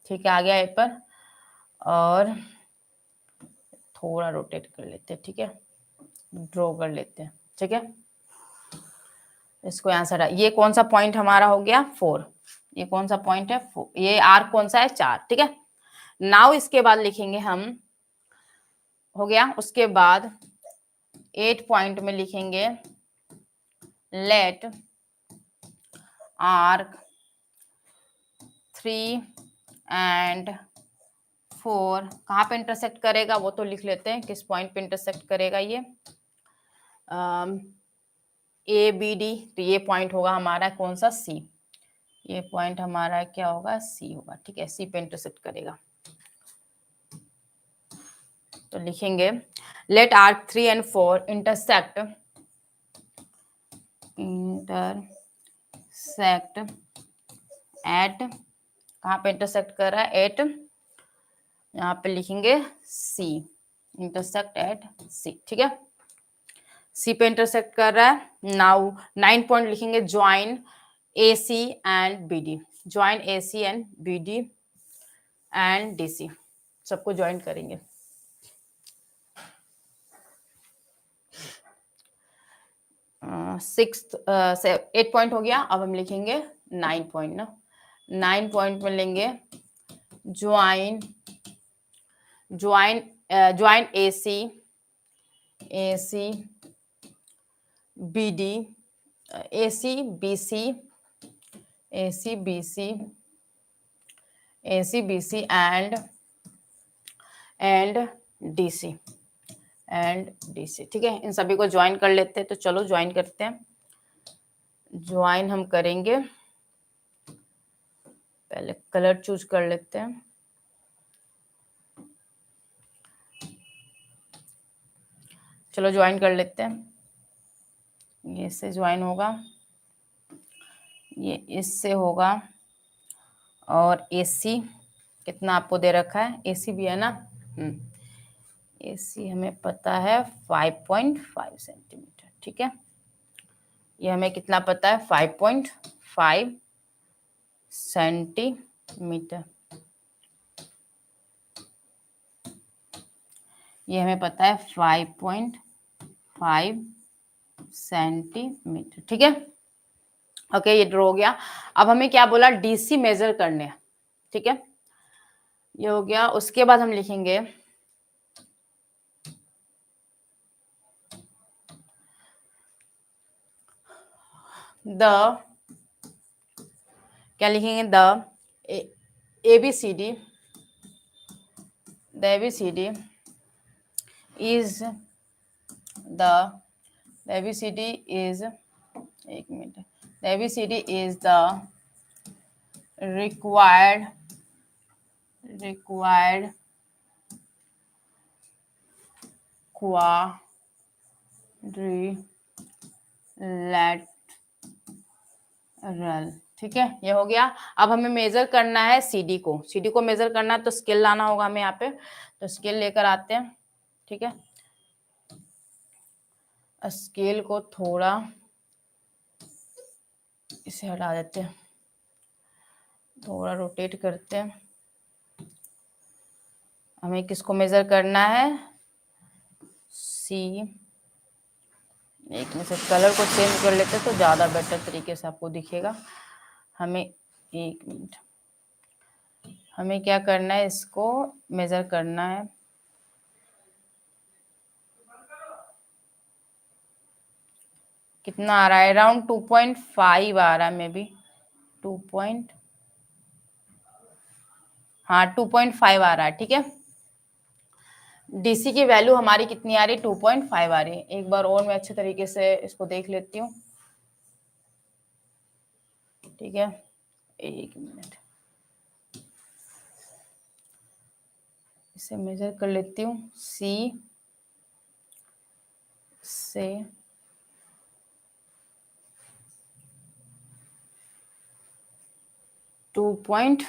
ठीक है, आ गया ए पर, और थोड़ा रोटेट कर लेते हैं, ठीक है, ड्रॉ कर लेते हैं, ठीक है, इसको यहाँ से ये कौन सा पॉइंट हमारा हो गया 4, ये कौन सा पॉइंट है 4, ये आर्क कौन सा है 4, ठीक है। नाउ इसके बाद लिखेंगे हम, हो गया, उसके बाद 8 पॉइंट में लिखेंगे लेट आर्क 3 एंड 4 कहाँ पे इंटरसेक्ट करेगा वो तो लिख लेते हैं, किस पॉइंट पे इंटरसेक्ट करेगा ये, ए बी डी, तो ये पॉइंट होगा हमारा कौन सा सी, ये पॉइंट हमारा क्या होगा सी होगा, ठीक है, सी पे इंटरसेक्ट करेगा। तो लिखेंगे let arc 3 and 4 intersect at, कहाँ पे इंटरसेक्ट कर रहा है एट, यहाँ पे लिखेंगे सी, इंटरसेक्ट एट सी, ठीक है, सी पे इंटरसेक्ट कर रहा है। नाउ 9 पॉइंट लिखेंगे join A C and B D, join A C and B D and D C, सबको ज्वाइन करेंगे। सिक्स 8 पॉइंट हो गया, अब हम लिखेंगे 9 पॉइंट ना, 9 पॉइंट में लेंगे join join A C B D, A C B C, A C B C, A C B C and D C and D C, ठीक है, इन सभी को ज्वाइन कर लेते हैं। तो चलो ज्वाइन करते हैं, ज्वाइन हम करेंगे, पहले कलर चूज कर लेते हैं, चलो ज्वाइन कर लेते हैं, ये इससे ज्वाइन होगा, ये इससे होगा, और AC कितना आपको दे रखा है, AC भी है ना, AC हमें पता है 5.5 सेंटीमीटर, ठीक है, ये हमें कितना पता है 5.5 सेंटीमीटर, ये हमें पता है 5.5 सेंटीमीटर, ठीक है, ओके, ये ड्रॉ हो गया। अब हमें क्या बोला, DC मेजर करने हैं, ठीक है, ये हो गया। उसके बाद हम लिखेंगे क्या लिखेंगे, the ABCD, the ABCD is the ABCD is, एक minute, the ABCD is the required quadrilateral, ठीक है, ये हो गया। अब हमें मेजर करना है CD को मेजर करना है, तो स्केल लाना होगा हमें यहाँ पे, तो स्केल लेकर आते हैं, ठीक है, स्केल को थोड़ा इसे हटा देते हैं, थोड़ा रोटेट करते हैं, हमें किसको मेजर करना है, C, एक में से कलर को चेंज कर लेते तो ज्यादा बेटर तरीके से आपको दिखेगा। हमें एक मिनट, हमें क्या करना है, इसको मेजर करना है, कितना आ रहा है, अराउंड 2.5 आ रहा है, मे बी 2.5 आ रहा है, ठीक है। DC की वैल्यू हमारी कितनी आ रही है, 2.5 आ रही है। एक बार और मैं अच्छे तरीके से इसको देख लेती हूँ, ठीक है, एक मिनट, इसे मेजर कर लेती हूँ, C से 2 पॉइंट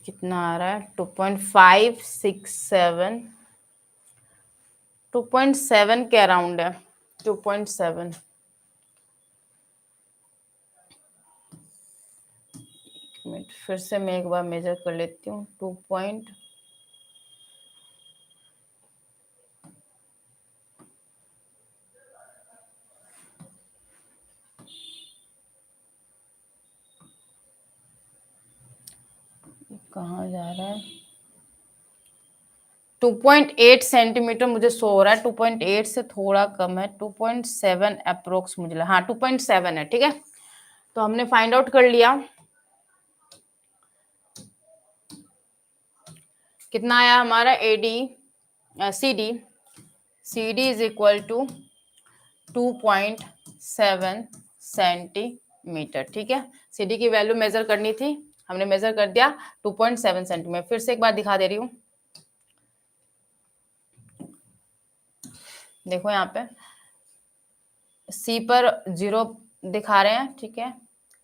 कितना आ रहा है, 2.567 2.7 के अराउंड है, 2.7। मिनट, फिर से मैं एक बार मेजर कर लेती हूँ। 2 पॉइंट, कहाँ जा रहा है, 2.8 सेंटीमीटर मुझे शो हो रहा है। 2.8 से थोड़ा कम है, 2.7 अप्रोक्स मुझे लगा। हाँ 2.7 है, ठीक है। तो हमने फाइंड आउट कर लिया कितना आया हमारा AD, C D is equal to 2.7 centimetre, ठीक है। सी डी की वैल्यू मेजर करनी थी, हमने मेजर कर दिया 2.7 सेंटीमीटर। फिर से एक बार दिखा दे रही हूँ, देखो यहाँ पे सी पर 0 दिखा रहे हैं, ठीक है,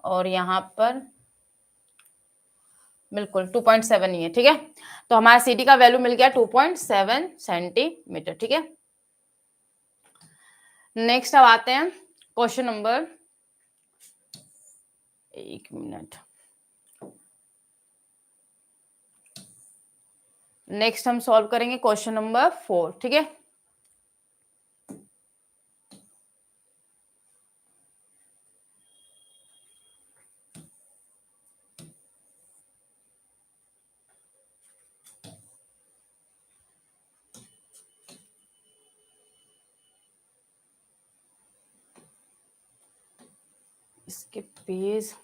और यहाँ पर बिल्कुल 2.7 ही है, ठीक है। तो हमारा सी डी का वैल्यू मिल गया 2.7 सेंटीमीटर, ठीक है। नेक्स्ट अब आते हैं क्वेश्चन नंबर, एक मिनट, नेक्स्ट हम सॉल्व करेंगे क्वेश्चन नंबर 4, ठीक है। इसके पेज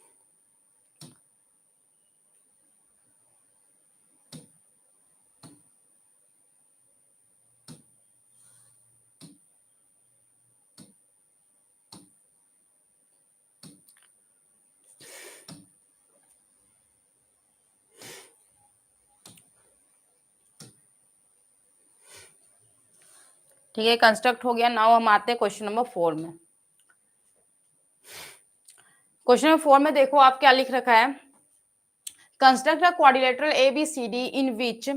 ठीक है, कंस्ट्रक्ट हो गया। नाउ हम आते हैं क्वेश्चन नंबर 4 में। क्वेश्चन नंबर 4 में देखो आप क्या लिख रखा है, construct a quadrilateral ABCD in which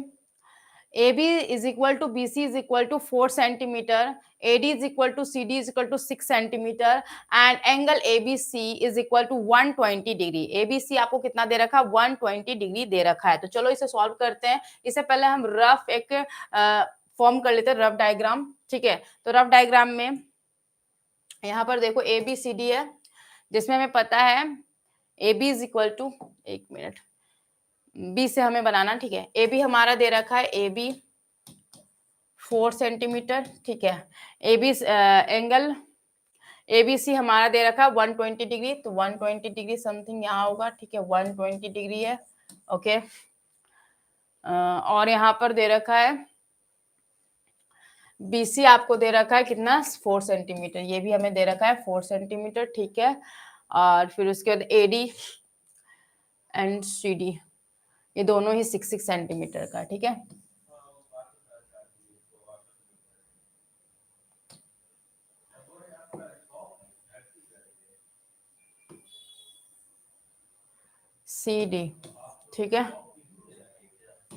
AB is equal to BC is equal to 4 centimeter, AD is equal to CD is equal to 6 centimeter and angle ABC is equal to 120 degree. ABC आपको कितना दे रखा है, 120 degree दे रखा है। तो चलो इसे सॉल्व करते हैं। इससे पहले हम रफ एक फॉर्म कर लेते हैं, रफ डायग्राम, ठीक है। तो रफ डायग्राम में यहाँ पर देखो ABCD है, जिसमें हमें पता है AB इज इक्वल टू, एक मिनट, बी से हमें बनाना, ठीक है। ए बी हमारा दे रखा है, ए बी 4 सेंटीमीटर, ठीक है। A B angle A B C हमारा दे रखा है 120 डिग्री, तो 120 डिग्री समथिंग यहाँ होगा, ठीक है, 120 डिग्री है, ओके। और यहाँ पर दे रखा है बीसी आपको दे रखा है कितना, 4 सेंटीमीटर, ये भी हमें दे रखा है 4 सेंटीमीटर, ठीक है। और फिर उसके बाद एडी एंड सी डी ये दोनों ही 6 सेंटीमीटर का, ठीक है। सी डी, ठीक है,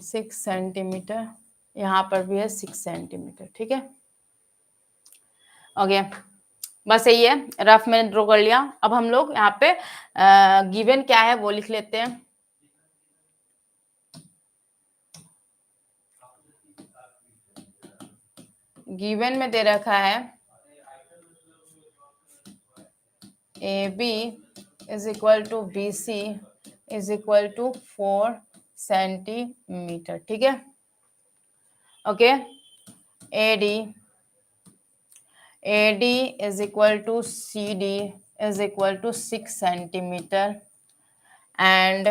6 सेंटीमीटर, यहाँ पर भी है 6 सेंटीमीटर, ठीक है, ओके। बस यही है, रफ में ड्रॉ कर लिया। अब हम लोग यहाँ पे गिवन क्या है वो लिख लेते हैं। गिवन में दे रखा है A B is equal to B C is equal to 4 centimetre, ठीक है, okay. AD is equal to CD is equal to 6 centimetre and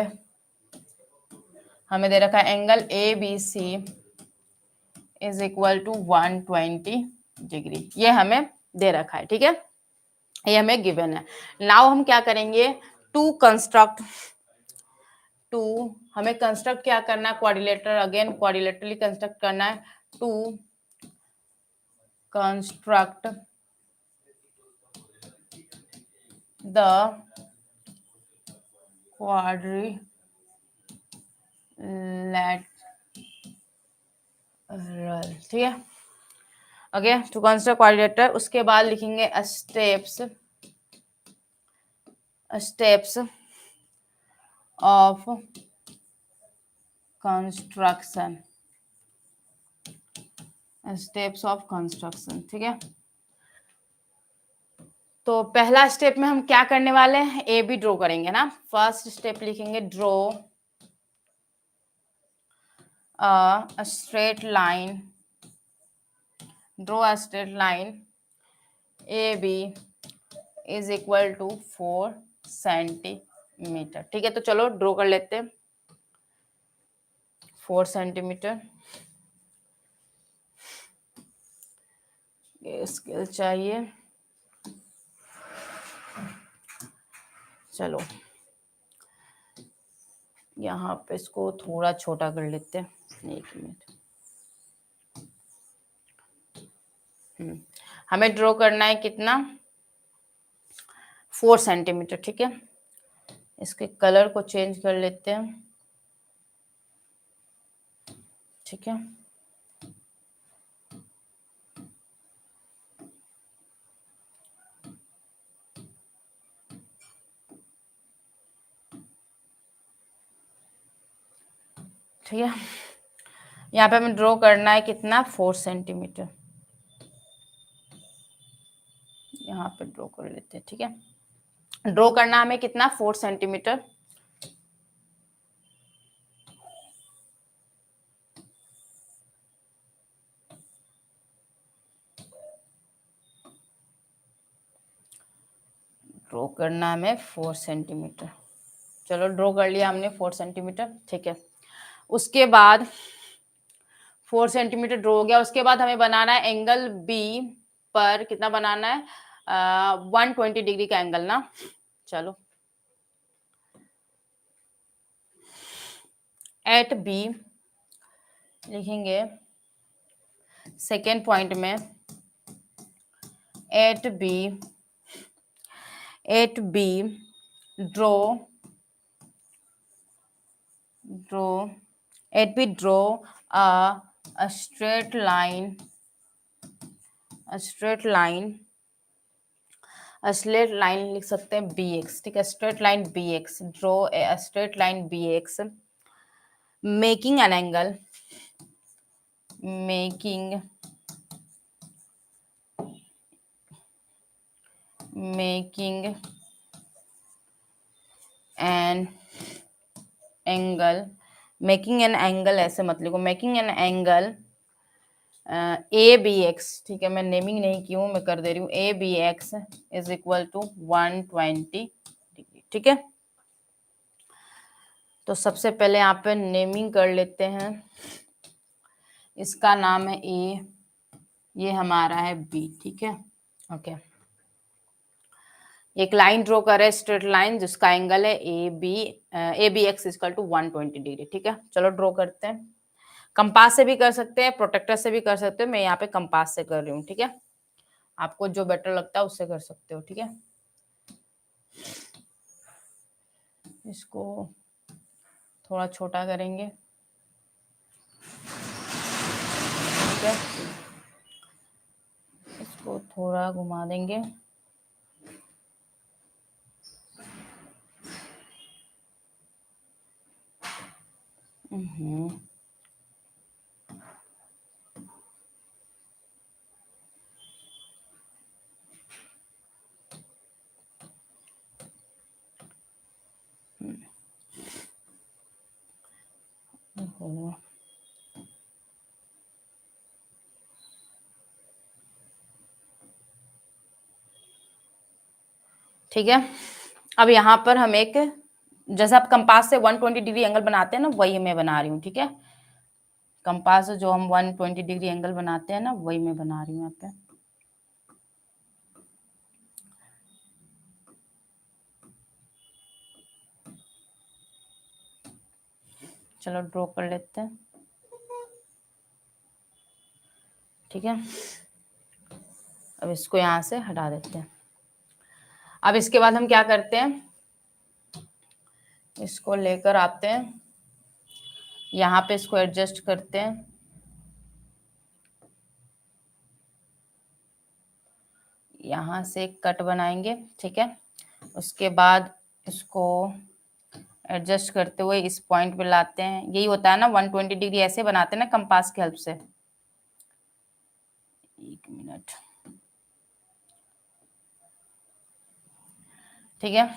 हमें दे रखा है angle ABC is equal to 120 degree, ये हमें दे रखा है, ठीक है, ये हमें गिवन है। नाउ हम क्या करेंगे, टू कंस्ट्रक्ट, टू हमें कंस्ट्रक्ट क्या करना है, क्वाड्रिलेटरल, अगेन क्वाड्रिलेटरली कंस्ट्रक्ट करना है। टू कंस्ट्रक्ट द क्वाड्रिलेटरल, ठीक है। Okay, to construct quadrilateral. उसके बाद लिखेंगे steps of construction, steps of construction. ठीक है, तो पहला स्टेप में हम क्या करने वाले हैं, ए बी ड्रॉ करेंगे ना। फर्स्ट स्टेप लिखेंगे draw a straight line, draw a straight line A B is equal to 4 centimetre. ठीक है, तो चलो ड्रॉ कर लेते हैं 4 सेंटीमीटर। ये स्केल चाहिए, चलो यहाँ पे इसको थोड़ा छोटा कर लेते हैं, 1 मिनट। हमें ड्रॉ करना है कितना, 4 सेंटीमीटर। ठीक है, इसके कलर को चेंज कर लेते हैं। ठीक है, ठीक है, यहाँ पे हमें ड्रॉ करना है कितना, 4 सेंटीमीटर। यहाँ पे ड्रॉ कर लेते हैं। ठीक है, ड्रॉ करना हमें कितना, 4 सेंटीमीटर। ड्रॉ करना हमें 4 सेंटीमीटर। चलो ड्रॉ कर लिया हमने 4 सेंटीमीटर। ठीक है, उसके बाद 4 सेंटीमीटर ड्रॉ हो गया। उसके बाद हमें बनाना है एंगल बी पर, कितना बनाना है, 120 डिग्री का एंगल ना। चलो एट बी लिखेंगे, सेकेंड पॉइंट में at B draw a straight line लिख सकते हैं bx। ठीक है, straight line bx, draw a straight line bx making an angle making an angle ऐसे मत लिखो, making an angle A B X. ठीक है, मैं नेमिंग नहीं की हूँ, मैं कर दे रही हूँ, A B X is equal to 120 degree. ठीक है, तो सबसे पहले यहाँ पे नेमिंग कर लेते हैं। इसका नाम है ए, ये हमारा है बी। ठीक है, ओके, एक लाइन ड्रॉ करे, स्ट्रेट लाइन जिसका एंगल है A B X equal to 120 degree. ठीक है, चलो ड्रॉ करते हैं। कंपास से भी कर सकते हैं, प्रोटेक्टर से भी कर सकते हो, मैं यहाँ पे कंपास से कर रही हूँ। ठीक है, आपको जो बेटर लगता है उससे कर सकते हो। ठीक है, इसको थोड़ा छोटा करेंगे। ठीक है, इसको थोड़ा घुमा देंगे। ठीक है, अब यहाँ पर हम एक, जैसे आप कंपास से 120 डिग्री एंगल बनाते हैं ना, वही मैं बना रही हूँ। ठीक है, कंपास से जो हम 120 डिग्री एंगल बनाते हैं ना, वही मैं बना रही हूँ यहाँ पे। चलो ड्रॉ कर लेते हैं। ठीक है, अब इसको यहाँ से हटा देते हैं। अब इसके बाद हम क्या करते हैं, इसको लेकर आते हैं यहाँ पे, इसको एडजस्ट करते हैं। यहाँ से कट बनाएंगे, ठीक है। उसके बाद इसको एडजस्ट करते हुए इस पॉइंट पे लाते हैं। यही होता है ना 120 डिग्री, ऐसे बनाते हैं ना कंपास की हेल्प से। एक मिनट, ठीक है।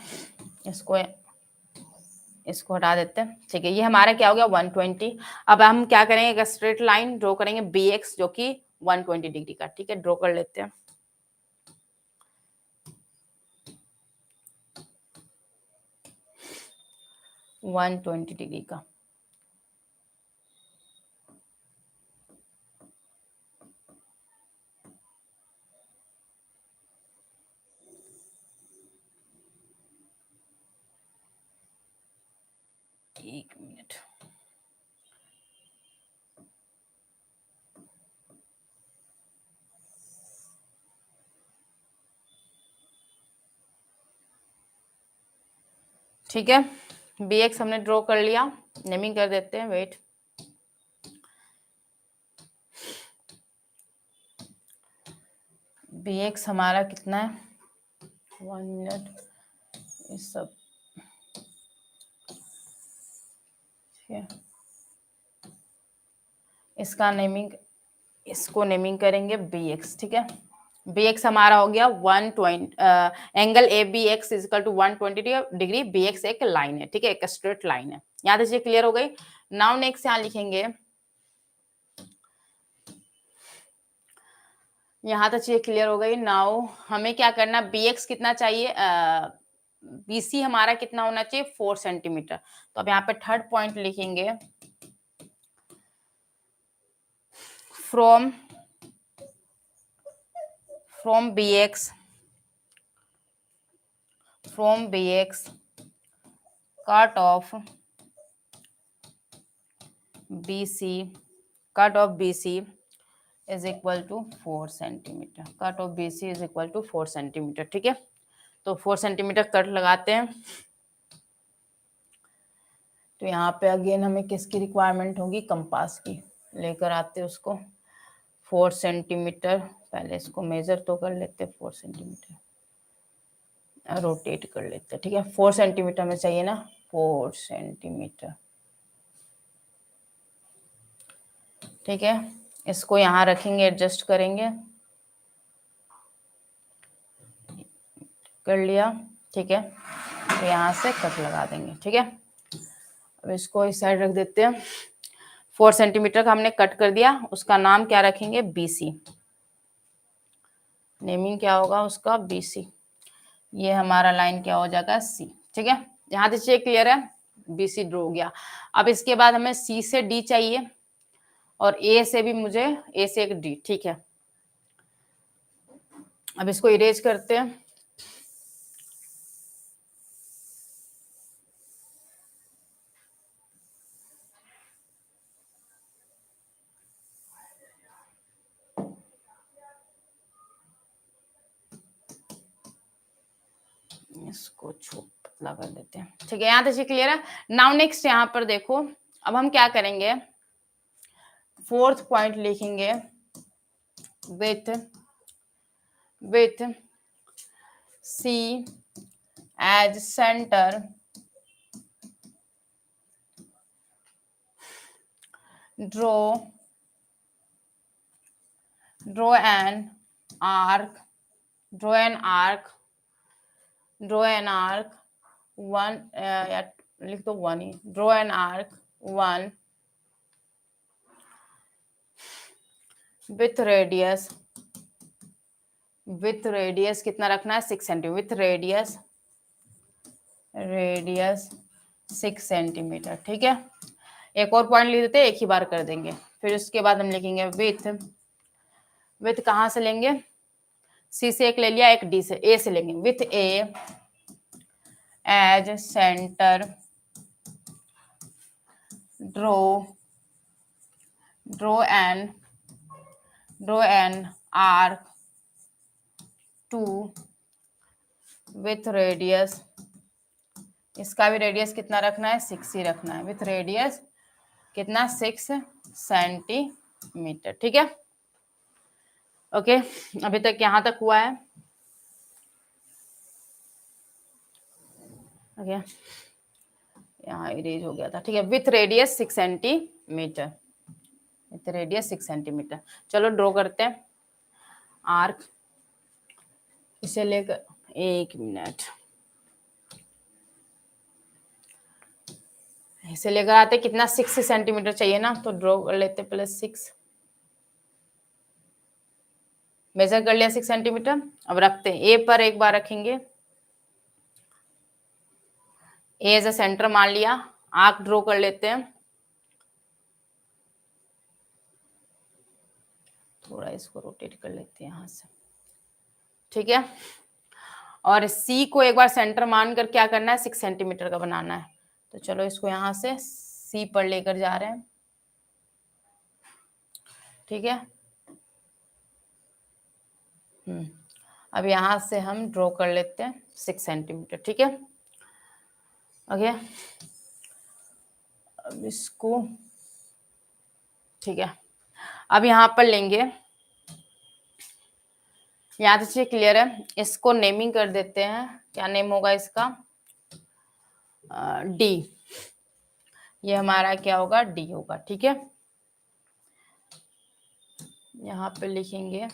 इसको हटा देते हैं, ठीक है। ये हमारा क्या हो गया 120। अब हम क्या करेंगे, एक स्ट्रेट लाइन ड्रॉ करेंगे BX जो कि 120 डिग्री का, ठीक है। ड्रॉ कर लेते हैं। वन 120 डिग्री का, एक मिनट। ठीक है, BX हमने ड्रॉ कर लिया। नेमिंग कर देते हैं, वेट। BX हमारा कितना है, 1 मिनट। इस सब इसका नेमिंग, इसको नेमिंग करेंगे BX, ठीक है। BX हमारा हो गया 120, angle ABX is equal to 120 degree. BX एक लाइन है, ठीक है, एक स्ट्रेट लाइन है। यहाँ तक ये क्लियर हो गई। नाउ नेक्स्ट यहाँ लिखेंगे, यहाँ तक ये क्लियर हो गई। नाउ हमें क्या करना, BX कितना चाहिए, BC हमारा कितना होना चाहिए, 4 सेंटीमीटर। तो अब यहाँ पे थर्ड पॉइंट लिखेंगे, from BX cut off BC is equal to 4 centimetre. Cut off BC is equal to 4 centimetre, ठीक है। तो 4 सेंटीमीटर कट लगाते हैं। तो यहाँ पे अगेन हमें किसकी रिक्वायरमेंट होगी, कंपास की। लेकर आते हैं उसको 4 सेंटीमीटर। पहले इसको मेजर तो कर लेते हैं, 4 सेंटीमीटर रोटेट कर लेते हैं, ठीक है। 4 सेंटीमीटर में चाहिए ना, 4 सेंटीमीटर, ठीक है। इसको यहाँ रखेंगे, एडजस्ट करेंगे, कर लिया, ठीक है। तो यहाँ से कट लगा देंगे, ठीक है। अब इसको इस साइड रख देते हैं। 4 सेंटीमीटर का हमने कट कर दिया, उसका नाम क्या रखेंगे, BC। नेमिंग क्या होगा उसका, BC। ये हमारा लाइन क्या हो जाएगा, C, ठीक है। यहाँ तक चेक क्लियर है, BC ड्रॉ हो गया। अब इसके बाद हमें C से D चाहिए और A से भी मुझे, A से एक D, ठीक है। अब इसको इरेज करते हैं। इसको पतला कर देते हैं, ठीक है। यहाँ तक क्लियर है। नाउ नेक्स्ट यहाँ पर देखो, अब हम क्या करेंगे, फोर्थ पॉइंट लिखेंगे, with C as center, draw an arc, one, या लिख दो 1 ही, draw an arc 1 with radius कितना रखना है, 6 सेंटीमीटर, विथ रेडियस 6 सेंटीमीटर, ठीक है। एक और पॉइंट लिख देते हैं, एक ही बार कर देंगे। फिर उसके बाद हम लिखेंगे विथ कहाँ से लेंगे, C से एक ले लिया, एक D से, A से लेंगे। With A as centre, draw an arc 2 with radius, इसका भी रेडियस कितना रखना है, 6 ही रखना है। विथ रेडियस कितना, 6 सेंटीमीटर, ठीक है। ओके, अभी तक यहाँ तक हुआ है। ओके, यहाँ इरेज हो गया था, ठीक है। With radius 6 centimetre, with radius 6 centimetre. चलो ड्रॉ करते हैं आर्क, इसे लेकर 1 मिनट, इसे लेकर आते कितना 6 सेंटीमीटर चाहिए ना, तो ड्रॉ कर लेते पहले 6, मेजर कर लिया 6 सेंटीमीटर। अब रखते हैं ए पर, एक बार रखेंगे, ए एज अ सेंटर मान लिया, आर्क ड्रॉ कर लेते हैं, थोड़ा इसको रोटेट कर लेते हैं यहाँ से, ठीक है। और सी को एक बार सेंटर मानकर क्या करना है, 6 सेंटीमीटर का बनाना है। तो चलो इसको यहाँ से सी पर लेकर जा रहे हैं, ठीक है। अब यहाँ से हम ड्रॉ कर लेते हैं 6 सेंटीमीटर, ठीक है। ओके, अब इसको, ठीक है। अब यहाँ पर लेंगे, यहाँ से क्लियर है, इसको नेमिंग कर देते हैं, क्या नेम होगा इसका, डी, ये हमारा क्या होगा, डी होगा, ठीक है। यहाँ पे लिखेंगे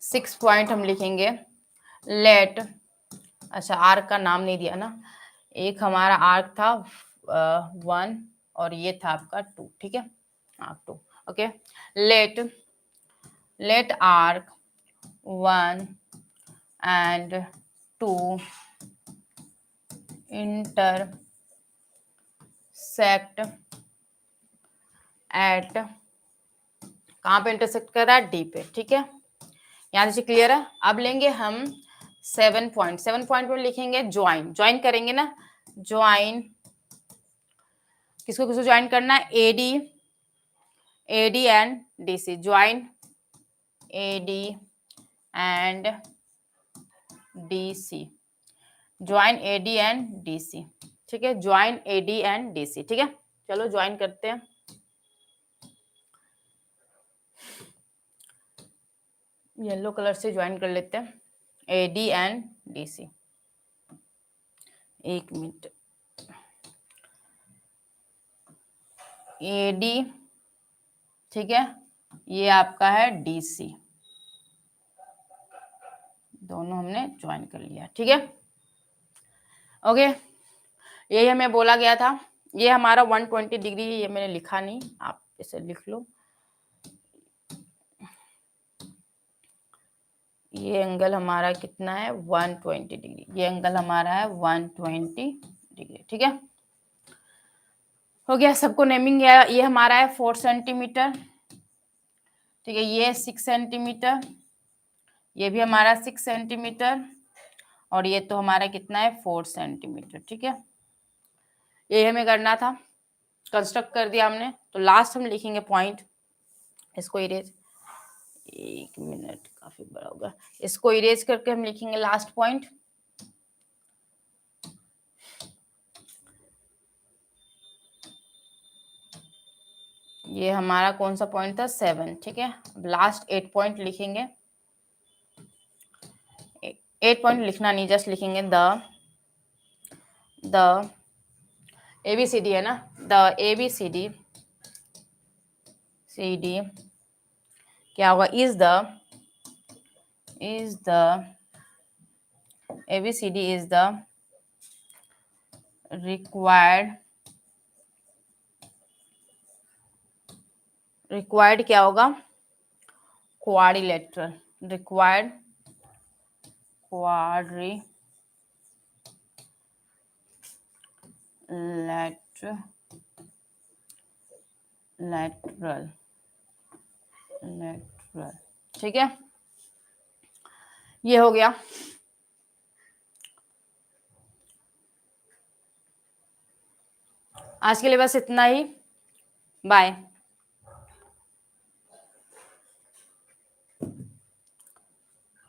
6 पॉइंट, हम लिखेंगे लेट, अच्छा आर्क का नाम नहीं दिया ना, एक हमारा आर्क था 1 और ये था आपका 2, ठीक है, arc 2, okay. Let arc 1 and 2 intersect at, कहाँ पे इंटरसेक्ट कर रहा है, डी पे, ठीक है। यहाँ से क्लियर है। अब लेंगे हम 7 पॉइंट, 7 पॉइंट में लिखेंगे ज्वाइन, ज्वाइन करेंगे ना, ज्वाइन, किसको किसको ज्वाइन करना है, AD, AD and DC, join AD and DC, join AD and DC, ठीक है, ज्वाइन एडी एंड डीसी, ठीक है। चलो ज्वाइन करते हैं, येलो कलर से ज्वाइन कर लेते हैं, AD and DC, 1 minute, AD, ठीक है, ये आपका है डीसी, दोनों हमने ज्वाइन कर लिया, ठीक है। ओके, यही हमें बोला गया था, ये हमारा 120 डिग्री है, ये मैंने लिखा नहीं, आप इसे लिख लो, ये एंगल हमारा कितना है, 120 डिग्री, ये एंगल हमारा है 120 डिग्री, ठीक है। हो गया, सबको नेमिंग है, ये हमारा है 4 सेंटीमीटर, ठीक है, ये 6 सेंटीमीटर, ये भी हमारा 6 सेंटीमीटर, और ये तो हमारा कितना है, 4 सेंटीमीटर, ठीक है। ये हमें करना था, कंस्ट्रक्ट कर दिया हमने। तो लास्ट हम लिखेंगे पॉइंट, इसको इरेज, 1 मिनट, काफी बड़ा होगा, इसको इरेज करके हम लिखेंगे लास्ट पॉइंट, ये हमारा कौन सा पॉइंट था, 7, ठीक है। अब लास्ट 8 पॉइंट लिखेंगे, 8 पॉइंट लिखना नहीं, जस्ट लिखेंगे द ABCD है ना, द ABCD क्या होगा, is the ABCD is the required क्या होगा, क्वाड्रिलेटरल, रिक्वायर्ड क्वाड्रिलेटरल, ठीक है, ये हो गया। आज के लिए बस इतना ही, बाय।